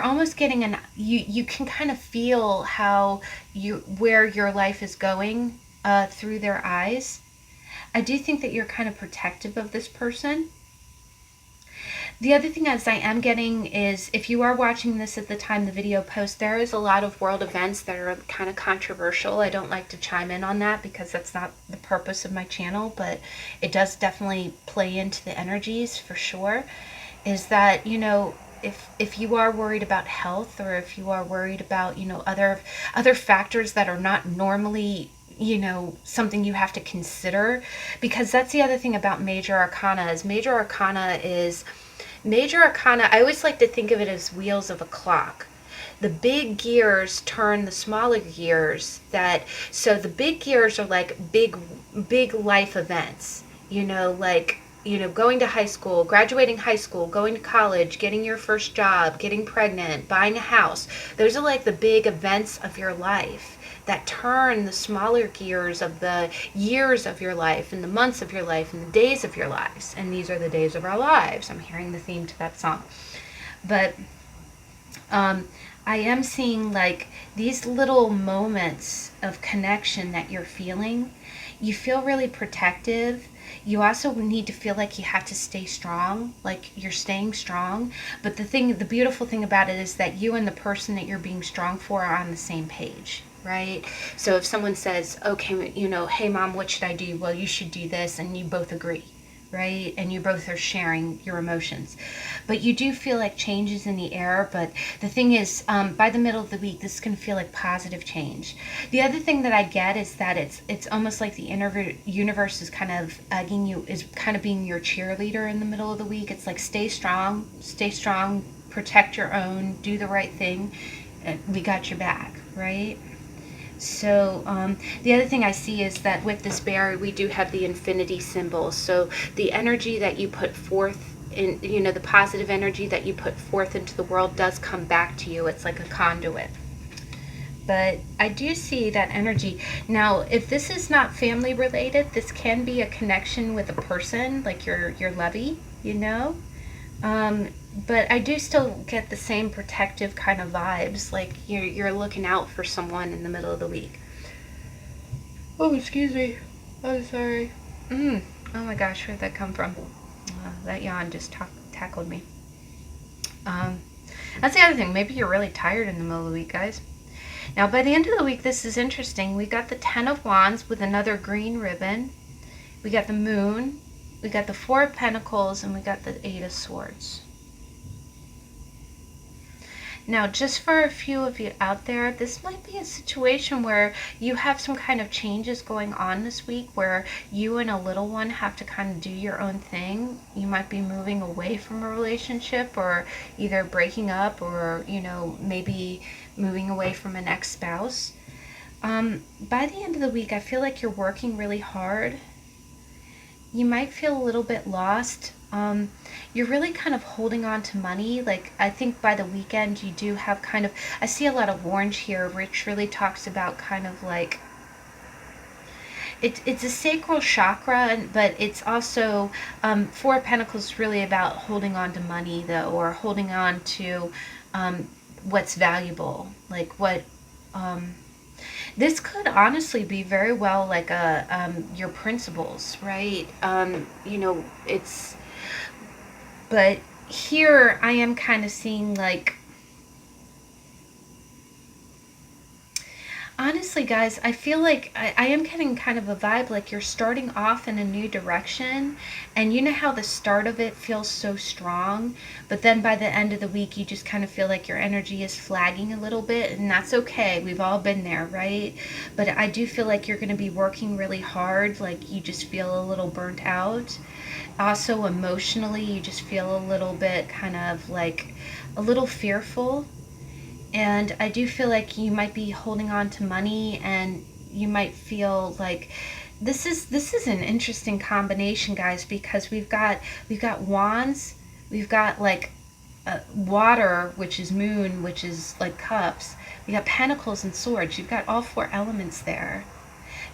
almost getting you can kind of feel how where your life is going through their eyes. I do think that you're kind of protective of this person. The other thing as I am getting is, if you are watching this at the time the video posts, there is a lot of world events that are kind of controversial. I don't like to chime in on that because that's not the purpose of my channel, but it does definitely play into the energies for sure. Is that, you know, if you are worried about health, or if you are worried about, you know, other factors that are not normally, you know, something you have to consider, because that's the other thing about major arcana Major arcana, I always like to think of it as wheels of a clock. The big gears turn the smaller gears, so the big gears are like big life events, you know, like, you know, going to high school, graduating high school, going to college, getting your first job, getting pregnant, buying a house. Those are like the big events of your life that turn the smaller gears of the years of your life, and the months of your life, and the days of your lives. And these are the days of our lives. I'm hearing the theme to that song. But I am seeing like these little moments of connection that you're feeling. You feel really protective. You also need to feel like you have to stay strong, like you're staying strong. But the beautiful thing about it is that you and the person that you're being strong for are on the same page. Right? So if someone says, okay, you know, hey mom, what should I do? Well, you should do this, and you both agree, right? And you both are sharing your emotions. But you do feel like change is in the air. But the thing is, by the middle of the week, this is going to feel like positive change. The other thing that I get is that it's almost like the universe is kind of egging you, is kind of being your cheerleader in the middle of the week. It's like, stay strong, protect your own, do the right thing. We got your back, right? So the other thing I see is that with this bear, we do have the infinity symbol. So the energy that you put forth in, you know, the positive energy that you put forth into the world does come back to you. It's like a conduit. But I do see that energy. Now, if this is not family related, this can be a connection with a person, like your lovey, you know. But I do still get the same protective kind of vibes, like you're looking out for someone in the middle of the week. Oh, excuse me. I'm sorry. Oh my gosh, where'd that come from? That yawn just tackled me. That's the other thing. Maybe you're really tired in the middle of the week, guys. Now, by the end of the week, this is interesting. We got the Ten of Wands with another green ribbon. We got the Moon. We got the Four of Pentacles, and we got the Eight of Swords. Now, just for a few of you out there, this might be a situation where you have some kind of changes going on this week, where you and a little one have to kind of do your own thing. You might be moving away from a relationship, or either breaking up, or, you know, maybe moving away from an ex-spouse. By the end of the week, I feel like you're working really hard. You might feel a little bit lost. You're really kind of holding on to money. Like, I think by the weekend, you do have kind of, I see a lot of orange here, which really talks about kind of like, it's a sacral chakra, but it's also, Four of Pentacles really about holding on to money, though, or holding on to what's valuable. Like what, this could honestly be very well like your principles, right? You know, but here I am kind of seeing like, honestly, guys, I feel like I am getting kind of a vibe like you're starting off in a new direction. And you know how the start of it feels so strong, but then by the end of the week, you just kind of feel like your energy is flagging a little bit. And that's okay. We've all been there, right? But I do feel like you're going to be working really hard. Like you just feel a little burnt out. Also, emotionally, you just feel a little bit kind of like a little fearful. And I do feel like you might be holding on to money, and you might feel like this is an interesting combination, guys, because we've got wands, we've got like water, which is moon, which is like cups. We got pentacles and swords. You've got all four elements there.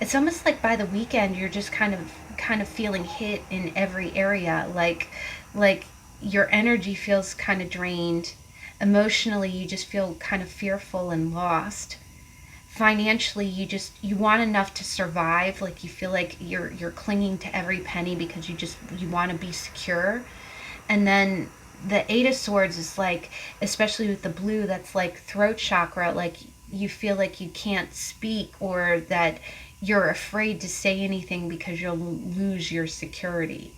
It's almost like by the weekend you're just kind of feeling hit in every area, like your energy feels kind of drained. Emotionally, you just feel kind of fearful and lost. Financially, you want enough to survive. Like you feel like you're clinging to every penny because you want to be secure. And then the Eight of Swords is like, especially with the blue, that's like throat chakra. Like you feel like you can't speak, or that you're afraid to say anything because you'll lose your security.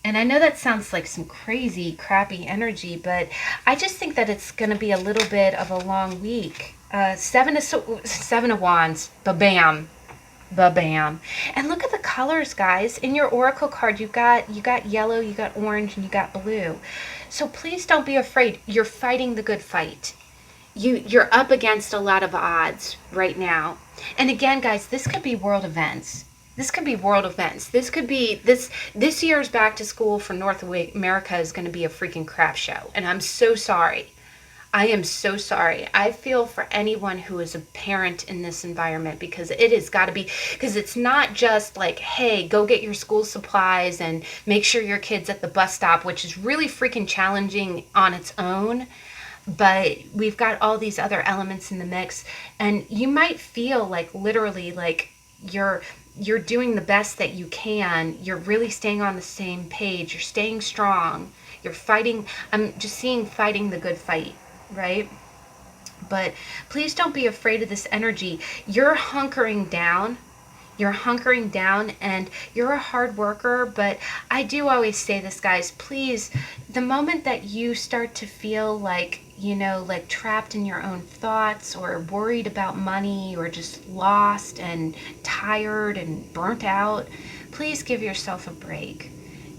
And I know that sounds like some crazy, crappy energy, but I just think that it's going to be a little bit of a long week. Seven of Wands, ba-bam, ba-bam. And look at the colors, guys. In your oracle card, you got yellow, you got orange, and you got blue. So please don't be afraid. You're fighting the good fight. You're up against a lot of odds right now. And again, guys, this could be world events. This could be world events. This could be this year's back to school for North America is going to be a freaking crap show. And I'm so sorry. I am so sorry. I feel for anyone who is a parent in this environment, because it has got to be, because it's not just like, hey, go get your school supplies and make sure your kid's at the bus stop, which is really freaking challenging on its own. But we've got all these other elements in the mix, and you might feel like literally like you're doing the best that you can. You're really staying on the same page. You're staying strong. You're fighting. I'm just seeing fighting the good fight, right? But please don't be afraid of this energy. You're hunkering down. You're hunkering down, and you're a hard worker. But I do always say this, guys, please, the moment that you start to feel like, you know, like trapped in your own thoughts, or worried about money, or just lost and tired and burnt out, please give yourself a break.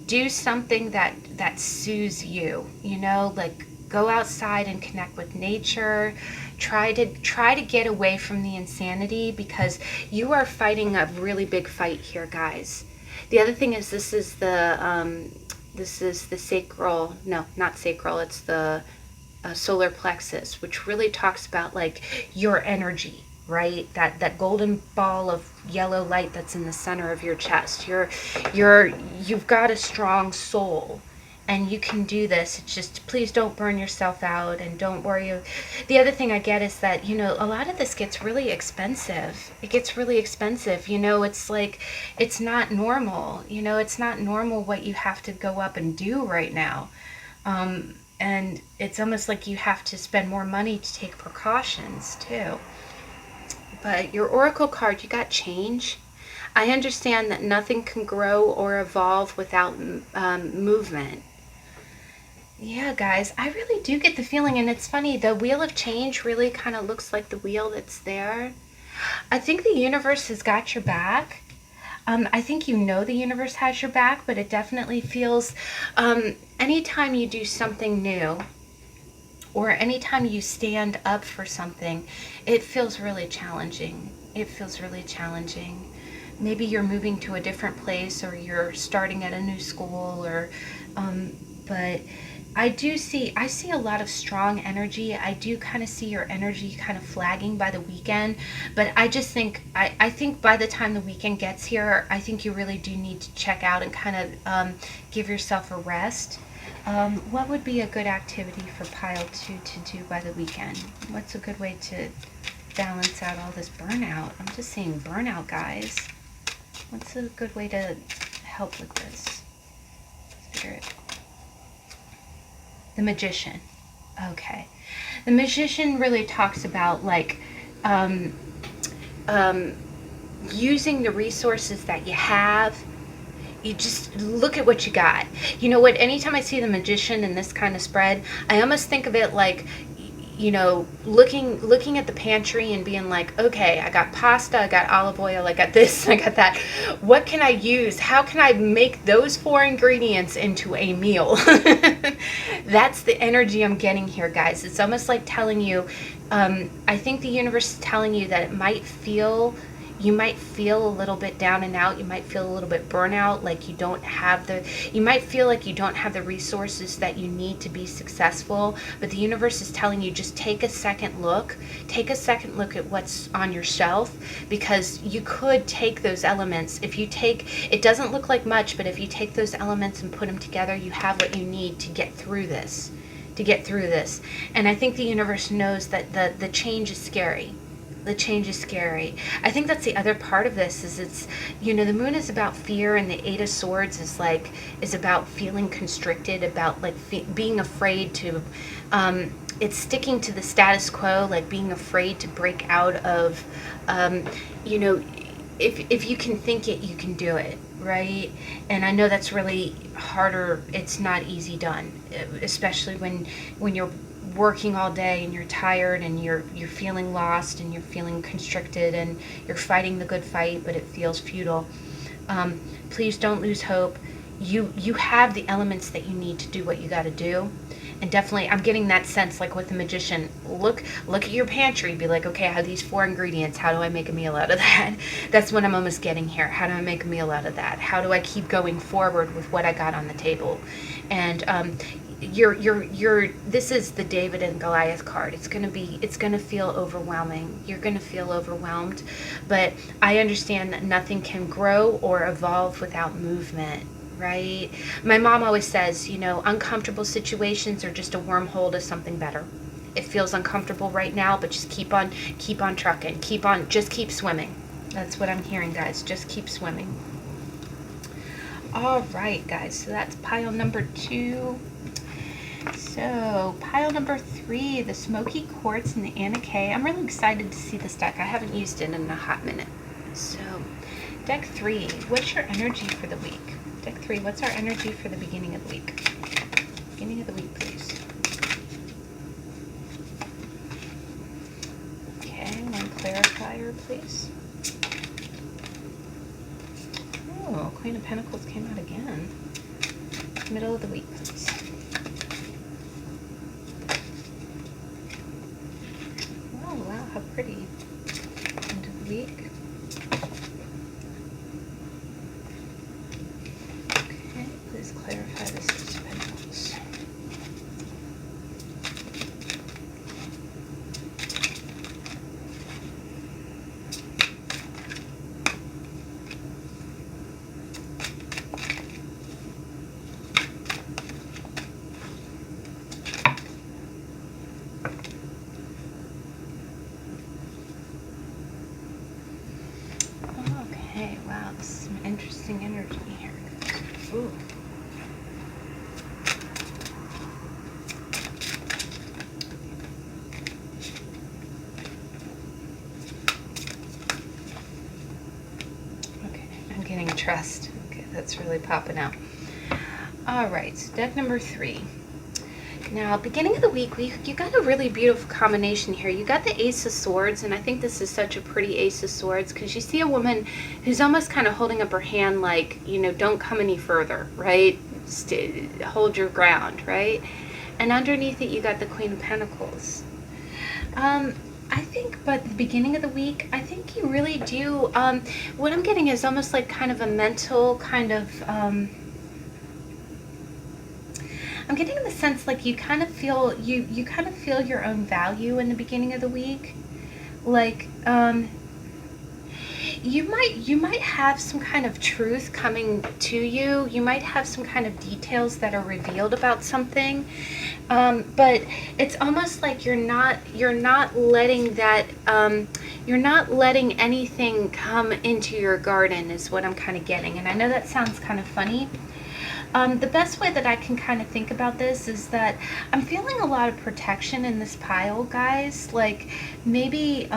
Do something that soothes you, you know, like go outside and connect with nature. Try to get away from the insanity, because you are fighting a really big fight here, guys. The other thing is this is the sacral, no, not sacral, it's the solar plexus, which really talks about like your energy, right? That golden ball of yellow light that's in the center of your chest. You've got a strong soul, and you can do this. It's just, please don't burn yourself out, and don't worry. The other thing I get is that, you know, a lot of this gets really expensive. It gets really expensive. You know, it's like, it's not normal. You know, it's not normal what you have to go up and do right now. And it's almost like you have to spend more money to take precautions too. But your oracle card, you got change. I understand that nothing can grow or evolve without movement. Yeah, guys, I really do get the feeling, and it's funny, the Wheel of Change really kind of looks like the wheel that's there. I think the universe has got your back. I think you know the universe has your back, but it definitely feels, anytime you do something new, or anytime you stand up for something, it feels really challenging. It feels really challenging. Maybe you're moving to a different place, or you're starting at a new school, or but I see a lot of strong energy. I do kind of see your energy kind of flagging by the weekend, but I just think, I think by the time the weekend gets here, I think you really do need to check out and kind of give yourself a rest. What would be a good activity for pile 2 to do by the weekend? What's a good way to balance out all this burnout? I'm just seeing burnout, guys. What's a good way to help with this? Spirit. The Magician. Okay. The Magician really talks about like using the resources that you have. You just look at what you got. You know what? Anytime I see the Magician in this kind of spread, I almost think of it like, you know, looking at the pantry and being like, okay, I got pasta, I got olive oil, I got this, I got that. What can I use? How can I make those 4 ingredients into a meal? That's the energy I'm getting here, guys. It's almost like telling you, I think the universe is telling you that you might feel a little bit down and out. You might feel a little bit burnout, like you might feel like you don't have the resources that you need to be successful. But the universe is telling you, just take a second look at what's on your shelf, because you could take those elements. It doesn't look like much, but if you take those elements and put them together, you have what you need to get through this. And I think the universe knows that the change is scary. The change is scary. I think that's the other part of this, is it's, you know, the moon is about fear, and the 8 of Swords is about feeling constricted, about like being afraid to, it's sticking to the status quo, like being afraid to break out of, you know, if you can think it, you can do it, right? And I know that's really harder. It's not easy done, especially when you're working all day and you're tired and you're feeling lost and you're feeling constricted and you're fighting the good fight, but it feels futile. Please don't lose hope. You have the elements that you need to do what you got to do. And definitely, I'm getting that sense, like with the Magician, look at your pantry, be like, okay, I have these 4 ingredients. How do I make a meal out of that? That's what I'm almost getting here. How do I make a meal out of that? How do I keep going forward with what I got on the table? And this is the David and Goliath card. It's going to feel overwhelming. You're going to feel overwhelmed, but I understand that nothing can grow or evolve without movement, right? My mom always says, you know, uncomfortable situations are just a wormhole to something better. It feels uncomfortable right now, but just keep on trucking, just keep swimming. That's what I'm hearing, guys. Just keep swimming. All right, guys, so that's pile number 2. So pile number 3, the Smoky Quartz and the Anna K. I'm really excited to see this deck. I haven't used it in a hot minute. So deck 3, what's your energy for the week? Deck 3, what's our energy for the beginning of the week? Beginning of the week, please. Okay, one clarifier, please. Oh, Queen of Pentacles came out again. Middle of the week, please. Oh, wow, how pretty. End of the week. Okay, please clarify this Six of Pentacles. Okay, wow, this is some interesting energy here. Ooh. Okay, I'm getting trust. Okay, that's really popping out. All right, so deck number 3. Now, beginning of the week, you got a really beautiful combination here. You got the Ace of Swords, and I think this is such a pretty Ace of Swords, because you see a woman who's almost kind of holding up her hand like, you know, don't come any further, right? Hold your ground, right? And underneath it, you got the Queen of Pentacles. I think, but the beginning of the week, I think you really do. What I'm getting is almost like kind of a mental kind of. I'm getting the sense like you kind of feel you kind of feel your own value in the beginning of the week, like you might have some kind of truth coming to you. You might have some kind of details that are revealed about something, but it's almost like you're not letting that you're not letting anything come into your garden is what I'm kind of getting. And I know that sounds kind of funny. The best way that I can kind of think about this is that I'm feeling a lot of protection in this pile, guys. Like maybe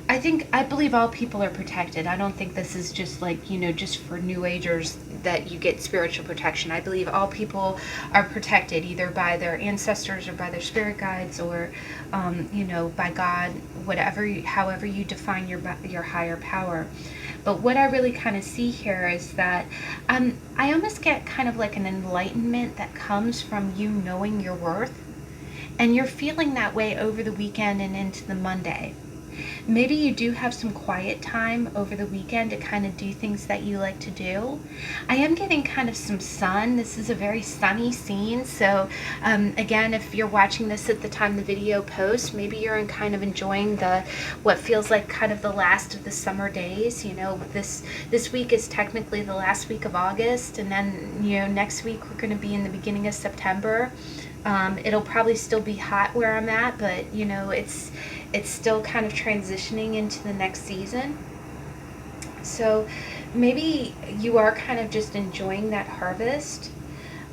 I believe all people are protected. I don't think this is just like, you know, just for New Agers that you get spiritual protection. I believe all people are protected either by their ancestors or by their spirit guides or, you know, by God, whatever, however you define your higher power. But what I really kind of see here is that I almost get kind of like an enlightenment that comes from you knowing your worth. And you're feeling that way over the weekend and into the Monday. Maybe you do have some quiet time over the weekend to kind of do things that you like to do. I am getting kind of some sun. This is a very sunny scene. So again, if you're watching this at the time the video posts, maybe you're kind of enjoying what feels like kind of the last of the summer days. You know, this week is technically the last week of August, and then, you know, next week we're going to be in the beginning of September. It'll probably still be hot where I'm at, but you know, it's still kind of transitioning into the next season. So maybe you are kind of just enjoying that harvest.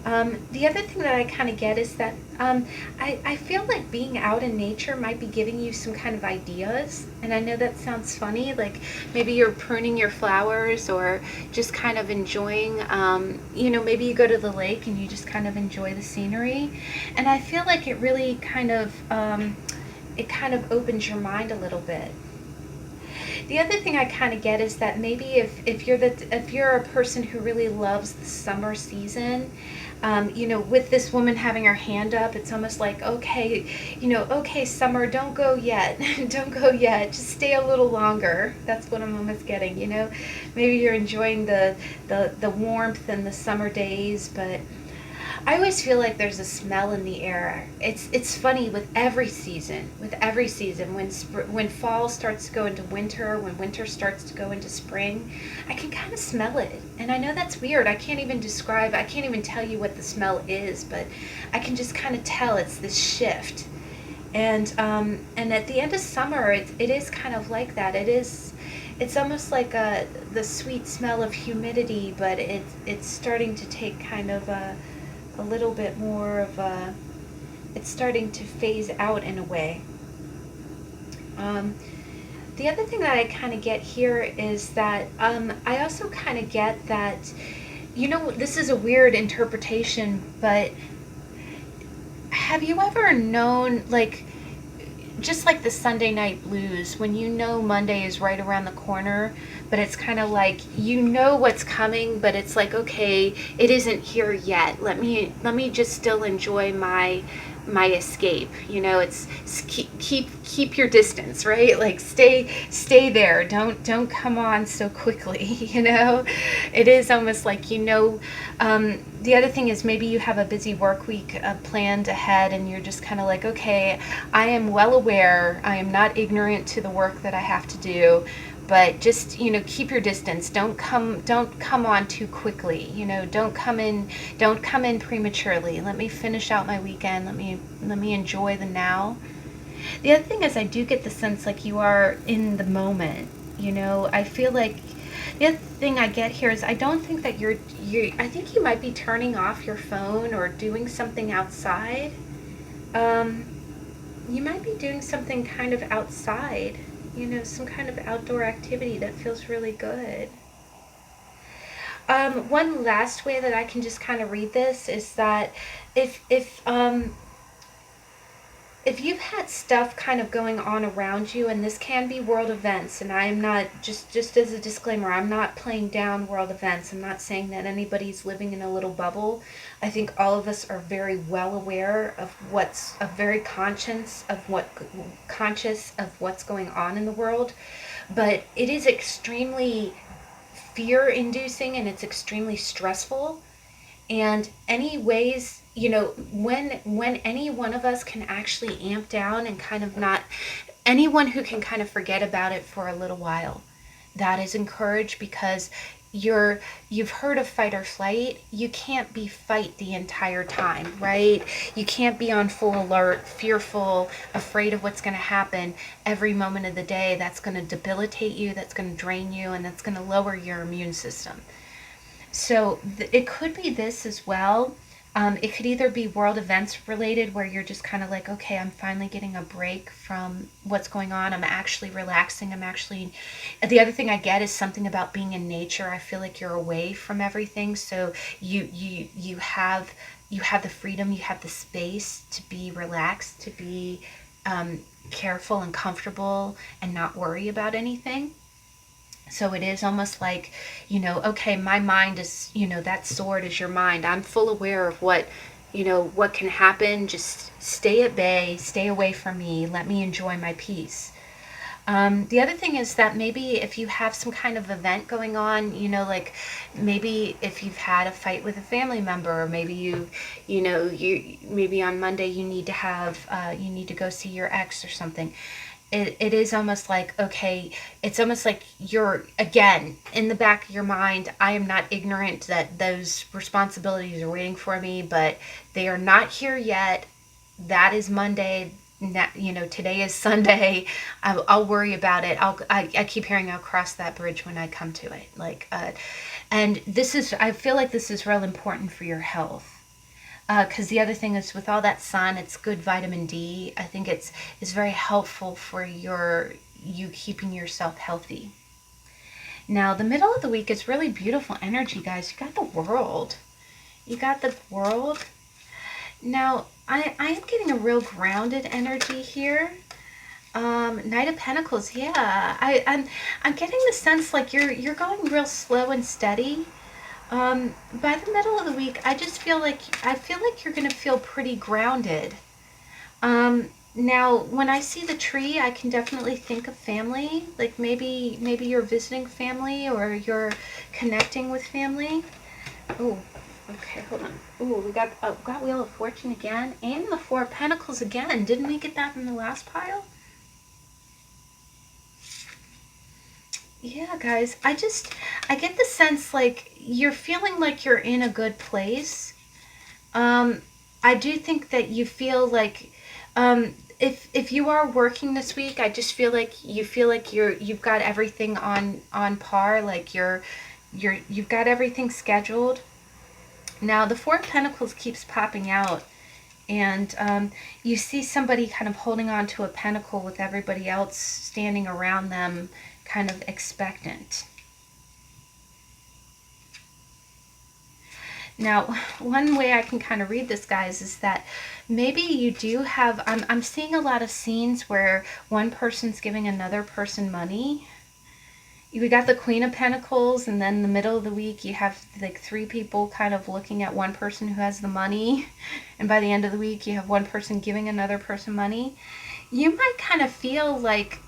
The other thing that I kind of get is that I feel like being out in nature might be giving you some kind of ideas. And I know that sounds funny, like maybe you're pruning your flowers or just kind of enjoying, you know, maybe you go to the lake and you just kind of enjoy the scenery. And I feel like it really kind of, it kind of opens your mind a little bit. The other thing I kind of get is that maybe if you're a person who really loves the summer season, you know, with this woman having her hand up, it's almost like, okay, you know, okay, summer, don't go yet. Don't go yet. Just stay a little longer. That's what I'm almost getting, you know. Maybe you're enjoying the warmth and the summer days, but I always feel like there's a smell in the air. It's funny with every season. When fall starts to go into winter, when winter starts to go into spring, I can kind of smell it. And I know that's weird. I can't even tell you what the smell is, but I can just kind of tell it's this shift. And at the end of summer, it is kind of like that. It's almost like the sweet smell of humidity, but it's starting to take kind of a little bit more of it's starting to phase out in a way. The other thing that I kind of get here is that I also kind of get that, you know, this is a weird interpretation, but have you ever known, like, just like the Sunday night blues, when you know Monday is right around the corner, but it's kind of like, you know what's coming, but it's like, okay, it isn't here yet. Let me just still enjoy my escape. You know, it's keep your distance, right? Like stay there. Don't come on so quickly. You know, it is almost like, you know. The other thing is maybe you have a busy work week planned ahead, and you're just kind of like, okay, I am well aware. I am not ignorant to the work that I have to do. But just, you know, keep your distance. Don't come on too quickly. You know, don't come in prematurely. Let me finish out my weekend. Let me enjoy the now. The other thing is, I do get the sense like you are in the moment. You know, I feel like the other thing I get here is I don't think that I think you might be turning off your phone or doing something outside. You might be doing something kind of outside. You know, some kind of outdoor activity that feels really good. One last way that I can just kind of read this is that if if you've had stuff kind of going on around you, and this can be world events, and I am not, just as a disclaimer, I'm not playing down world events. I'm not saying that anybody's living in a little bubble. I think all of us are very well aware of very conscious of what's going on in the world, but it is extremely fear inducing and it's extremely stressful. And any ways, when any one of us can actually amp down and kind of not, anyone who can kind of forget about it for a little while, that is encouraged, because you've heard of fight or flight. You can't be fight the entire time, right? You can't be on full alert, fearful, afraid of what's going to happen every moment of the day. That's going to debilitate you, that's going to drain you, and that's going to lower your immune system. So it could be this as well. It could either be world events related, where you're just kind of like, okay, I'm finally getting a break from what's going on. I'm actually relaxing. The other thing I get is something about being in nature. I feel like you're away from everything. So you have the freedom, you have the space to be relaxed, to be careful and comfortable and not worry about anything. So it is almost like, okay, my mind is, that sword is your mind. I'm full aware of what can happen. Just stay at bay, stay away from me. Let me enjoy my peace. The other thing is that maybe if you have some kind of event going on, like maybe if you've had a fight with a family member, or maybe maybe on Monday you need to go see your ex or something. It is almost like, okay, it's almost like you're, again, in the back of your mind, I am not ignorant that those responsibilities are waiting for me, but they are not here yet. That is Monday. Today is Sunday. I'll worry about it. I keep hearing I'll cross that bridge when I come to it. And I feel like this is real important for your health. Because the other thing is, with all that sun, it's good vitamin D. I think it's very helpful for you keeping yourself healthy. Now, the middle of the week is really beautiful energy, guys. You got the World. You got the World. Now, I am getting a real grounded energy here. Knight of Pentacles. Yeah, I'm getting the sense like you're going real slow and steady. By the middle of the week, I feel like you're gonna feel pretty grounded. Now, when I see the tree, I can definitely think of family. Like maybe you're visiting family, or you're connecting with family. Oh, okay, hold on. Oh, we got Wheel of Fortune again, and the Four of Pentacles again. Didn't we get that in the last pile? Yeah, guys, I get the sense like you're feeling like you're in a good place. I do think that you feel like, if you are working this week, I just feel like you've got everything on par, like you've got everything scheduled. Now, the Four of Pentacles keeps popping out, and you see somebody kind of holding on to a pentacle with everybody else standing around them, kind of expectant. Now, one way I can kind of read this, guys, is that maybe you do have, I'm seeing a lot of scenes where one person's giving another person money. We got the Queen of Pentacles, and then in the middle of the week you have like three people kind of looking at one person who has the money, and by the end of the week you have one person giving another person money. You might kind of feel like,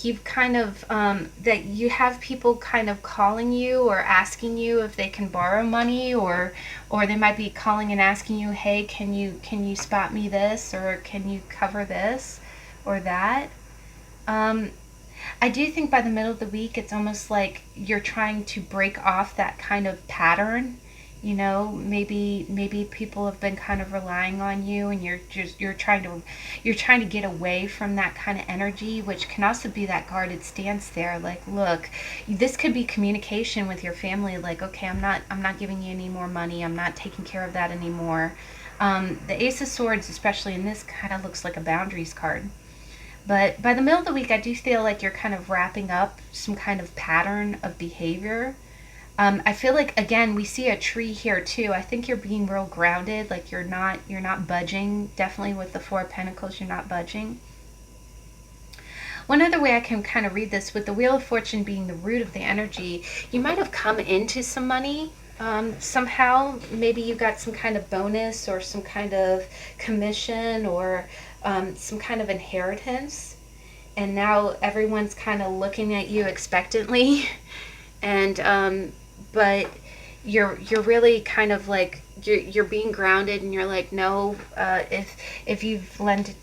you've kind of, that you have people kind of calling you or asking you if they can borrow money, or they might be calling and asking you, hey, can you spot me this, or can you cover this or that. I do think by the middle of the week, it's almost like you're trying to break off that kind of pattern. Maybe people have been kind of relying on you, and you're trying to get away from that kind of energy, which can also be that guarded stance there. Like, look, this could be communication with your family. Like, okay, I'm not giving you any more money. I'm not taking care of that anymore. The Ace of Swords, especially in this, kind of looks like a boundaries card. But by the middle of the week, I do feel like you're kind of wrapping up some kind of pattern of behavior. I feel like, again, we see a tree here too. I think you're being real grounded, like you're not budging. Definitely with the Four of Pentacles, you're not budging. One other way I can kind of read this, with the Wheel of Fortune being the root of the energy, you might have come into some money somehow. Maybe you got some kind of bonus or some kind of commission or some kind of inheritance. And now everyone's kind of looking at you expectantly. And but you're really kind of like you're being grounded, and you're like, no, if you've lent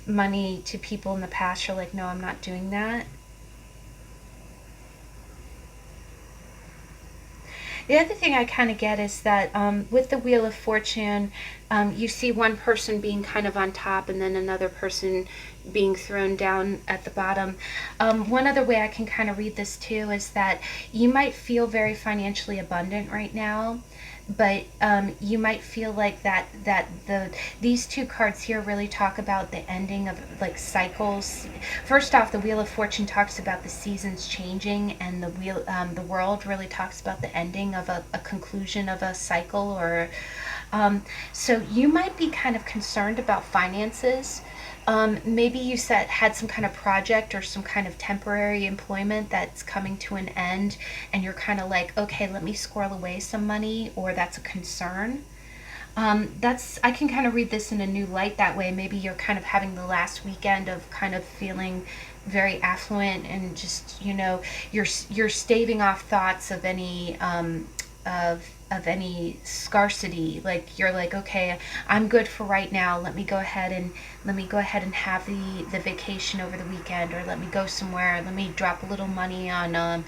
money to people in the past, you're like, no, I'm not doing that. The other thing I kind of get is that with the Wheel of Fortune, you see one person being kind of on top and then another person being thrown down at the bottom. One other way I can kind of read this too is that you might feel very financially abundant right now, but you might feel like these two cards here really talk about the ending of like cycles. First off, the Wheel of Fortune talks about the seasons changing, and the world really talks about the ending of a conclusion of a cycle. Or so you might be kind of concerned about finances. Maybe you had some kind of project or some kind of temporary employment that's coming to an end, and you're kind of like, okay, let me squirrel away some money, or that's a concern. I can kind of read this in a new light that way. Maybe you're kind of having the last weekend of kind of feeling very affluent, and just, you're staving off thoughts of any any scarcity. Like, you're like, okay, I'm good for right now. Let me go ahead and have the vacation over the weekend, or let me go somewhere. Let me drop a little money on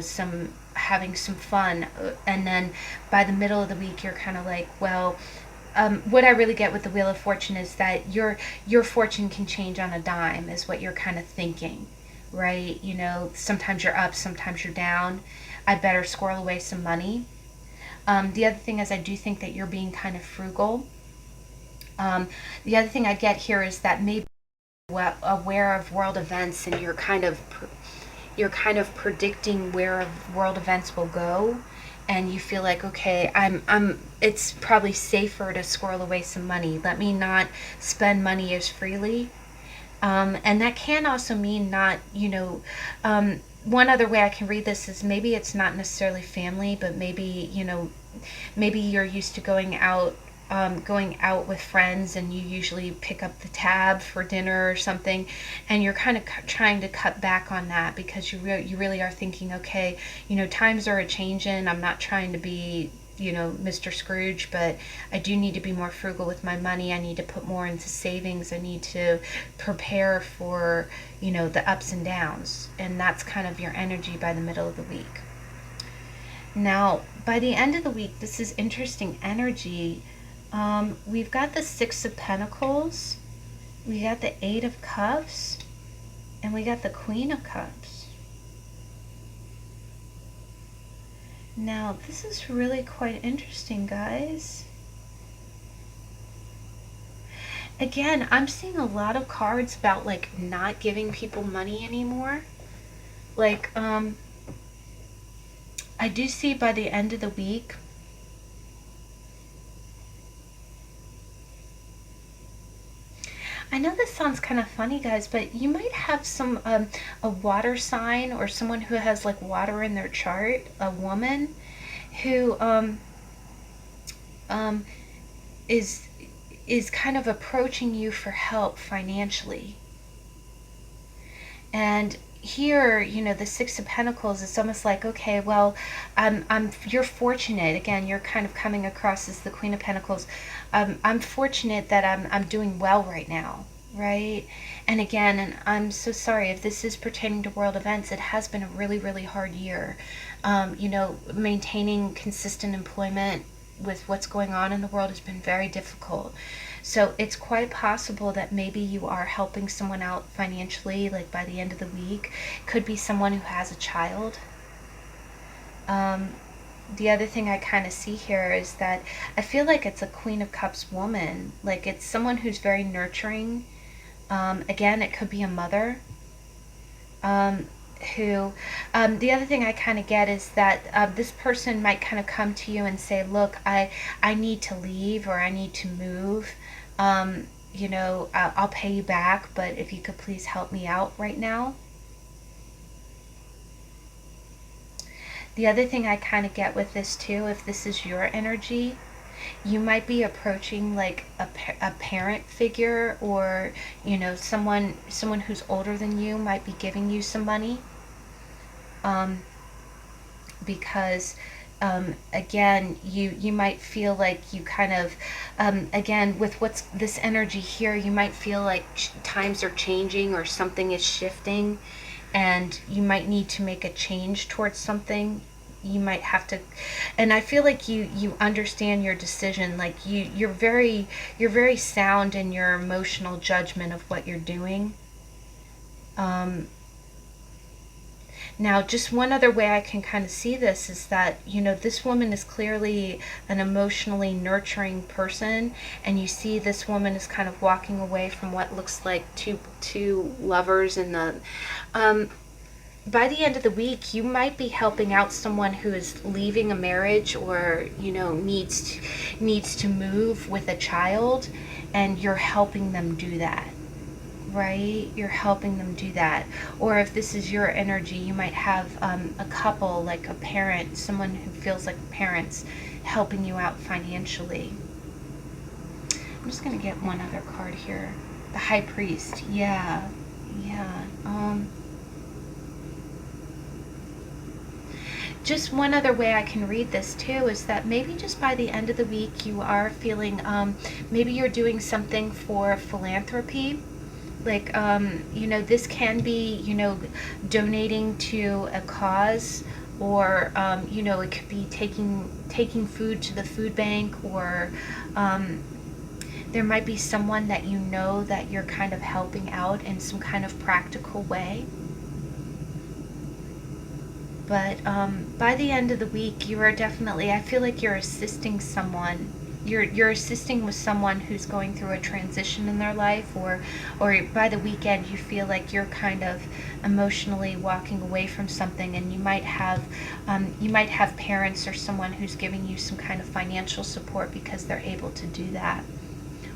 some having some fun. And then by the middle of the week, you're kind of like, well, what I really get with the Wheel of Fortune is that your fortune can change on a dime, is what you're kind of thinking, right? Sometimes you're up, sometimes you're down. I better squirrel away some money. The other thing is, I do think that you're being kind of frugal. The other thing I get here is that maybe you're aware of world events, and you're kind of predicting where world events will go, and you feel like, okay, it's probably safer to squirrel away some money. Let me not spend money as freely. And that can also mean not, one other way I can read this is maybe it's not necessarily family, but maybe you're used to going out with friends, and you usually pick up the tab for dinner or something, and you're kind of trying to cut back on that, because you really are thinking, okay, times are a changing. I'm not trying to be Mr. Scrooge, but I do need to be more frugal with my money. I need to put more into savings. I need to prepare for the ups and downs. And that's kind of your energy by the middle of the week. Now, by the end of the week, this is interesting energy. We've got the Six of Pentacles, we got the Eight of Cups, and we got the Queen of Cups. Now, this is really quite interesting, guys. Again, I'm seeing a lot of cards about like not giving people money anymore. Like, I do see by the end of the week, I know this sounds kind of funny, guys, but you might have a water sign, or someone who has like water in their chart, a woman who is kind of approaching you for help financially. And here, the Six of Pentacles, it's almost like, okay, well, you're fortunate. Again, you're kind of coming across as the Queen of Pentacles. I'm fortunate that I'm doing well right now, right? And again, and I'm so sorry if this is pertaining to world events. It has been a really, really hard year. Maintaining consistent employment with what's going on in the world has been very difficult. So it's quite possible that maybe you are helping someone out financially, like by the end of the week. Could be someone who has a child. The other thing I kind of see here is that I feel like it's a Queen of Cups woman. Like, it's someone who's very nurturing. Again, it could be a mother. who, the other thing I kind of get is that this person might kind of come to you and say, look, I need to leave, or I need to move. You know, I'll pay you back, but if you could please help me out right now. The other thing I kind of get with this too, if this is your energy, you might be approaching like a parent figure, or you know, someone who's older than you might be giving you some money, um, because again, you might feel like you kind of, again, with what's this energy here, you might feel like times are changing or something is shifting, and you might need to make a change towards something. You might have to, and I feel like you understand your decision. Like you're very sound in your emotional judgment of what you're doing. um, Now, just one other way I can kind of see this is that, you know, this woman is clearly an emotionally nurturing person, and you see this woman is kind of walking away from what looks like two lovers in the. By the end of the week, you might be helping out someone who is leaving a marriage, or you know, needs to move with a child, and you're helping them do that. Right? You're helping them do that. Or if this is your energy, you might have a couple, like a parent, someone who feels like parents, helping you out financially. I'm just going to get one other card here. The High Priest. Yeah. Yeah. Just one other way I can read this too is that maybe just by the end of the week you are feeling, maybe you're doing something for philanthropy. Like, you know, this can be, you know, donating to a cause, or you know, it could be taking food to the food bank, or there might be someone that you know that you're kind of helping out in some kind of practical way. But by the end of the week, you are definitely, I feel like you're assisting someone. You're assisting with someone who's going through a transition in their life, or by the weekend you feel like you're kind of emotionally walking away from something, and you might have parents or someone who's giving you some kind of financial support because they're able to do that.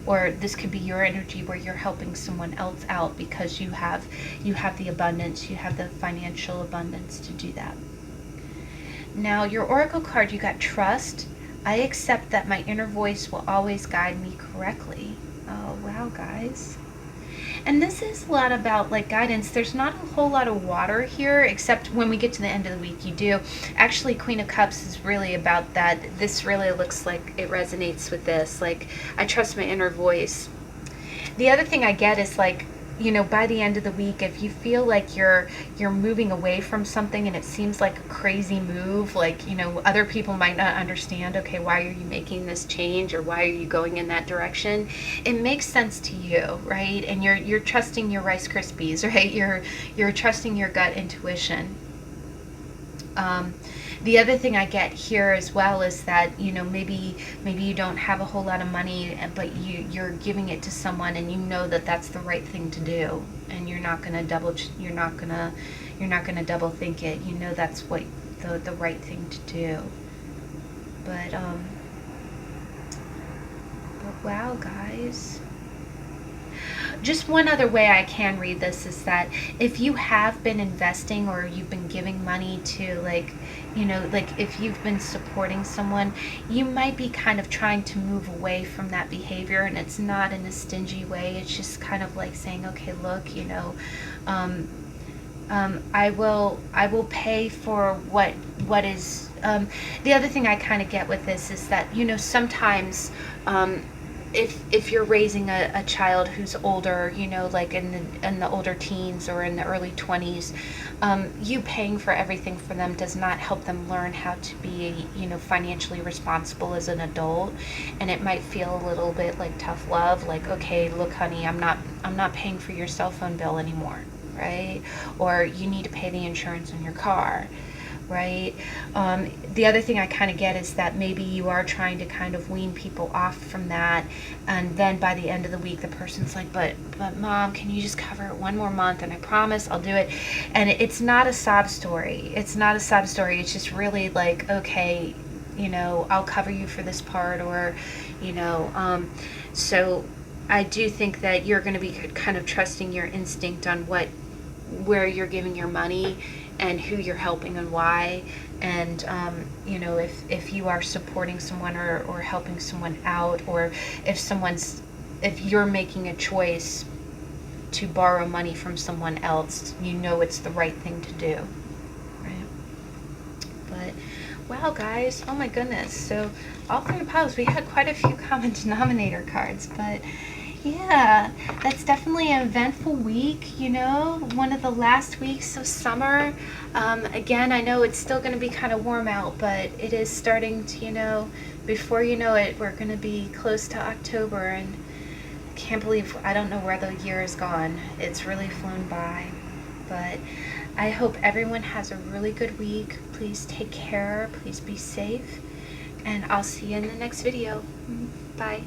Or this could be your energy where you're helping someone else out because you have the abundance, you have the financial abundance to do that. Now, your oracle card, you got Trust. I accept that my inner voice will always guide me correctly. Oh, wow, guys. And this is a lot about like guidance. There's not a whole lot of water here, except when we get to the end of the week you do. Actually, Queen of Cups is really about that. This really looks like it resonates with this. Like, I trust my inner voice. The other thing I get is like, you know, by the end of the week, if you feel like you're moving away from something and it seems like a crazy move, like, you know, other people might not understand, okay, why are you making this change, or why are you going in that direction? It makes sense to you, right? And you're trusting your Rice Krispies, right? You're trusting your gut intuition. The other thing I get here as well is that, you know, maybe you don't have a whole lot of money, but you're giving it to someone, and you know that that's the right thing to do, and you're not gonna double think it. You know that's what the right thing to do. But wow, guys. Just one other way I can read this is that if you have been investing, or you've been giving money to, like, you know, like if you've been supporting someone, you might be kind of trying to move away from that behavior, and it's not in a stingy way. It's just kind of like saying, okay, look, you know, I will pay for what is. The other thing I kind of get with this is that, you know, sometimes if you're raising a child who's older, you know, like in the older teens or in the early 20s, you paying for everything for them does not help them learn how to be, you know, financially responsible as an adult. And it might feel a little bit like tough love, like, okay, look, honey, I'm not paying for your cell phone bill anymore, right? Or you need to pay the insurance on your car. right? The other thing I kind of get is that maybe you are trying to kind of wean people off from that, and then by the end of the week the person's like, but mom, can you just cover it one more month, and I promise I'll do it. And it's not a sob story. It's not a sob story. It's just really like, okay, you know, I'll cover you for this part, or, you know, so I do think that you're going to be kind of trusting your instinct on where you're giving your money and who you're helping and why. And you know, if you are supporting someone or helping someone out, or if you're making a choice to borrow money from someone else, you know it's the right thing to do, right? But wow, guys, oh my goodness. So all three piles, we had quite a few common denominator cards, but yeah, that's definitely an eventful week, you know, one of the last weeks of summer. Again, I know it's still going to be kind of warm out, but it is starting to, you know, before you know it, we're going to be close to October, and I can't believe, I don't know where the year is gone. It's really flown by, but I hope everyone has a really good week. Please take care, please be safe, and I'll see you in the next video. Bye.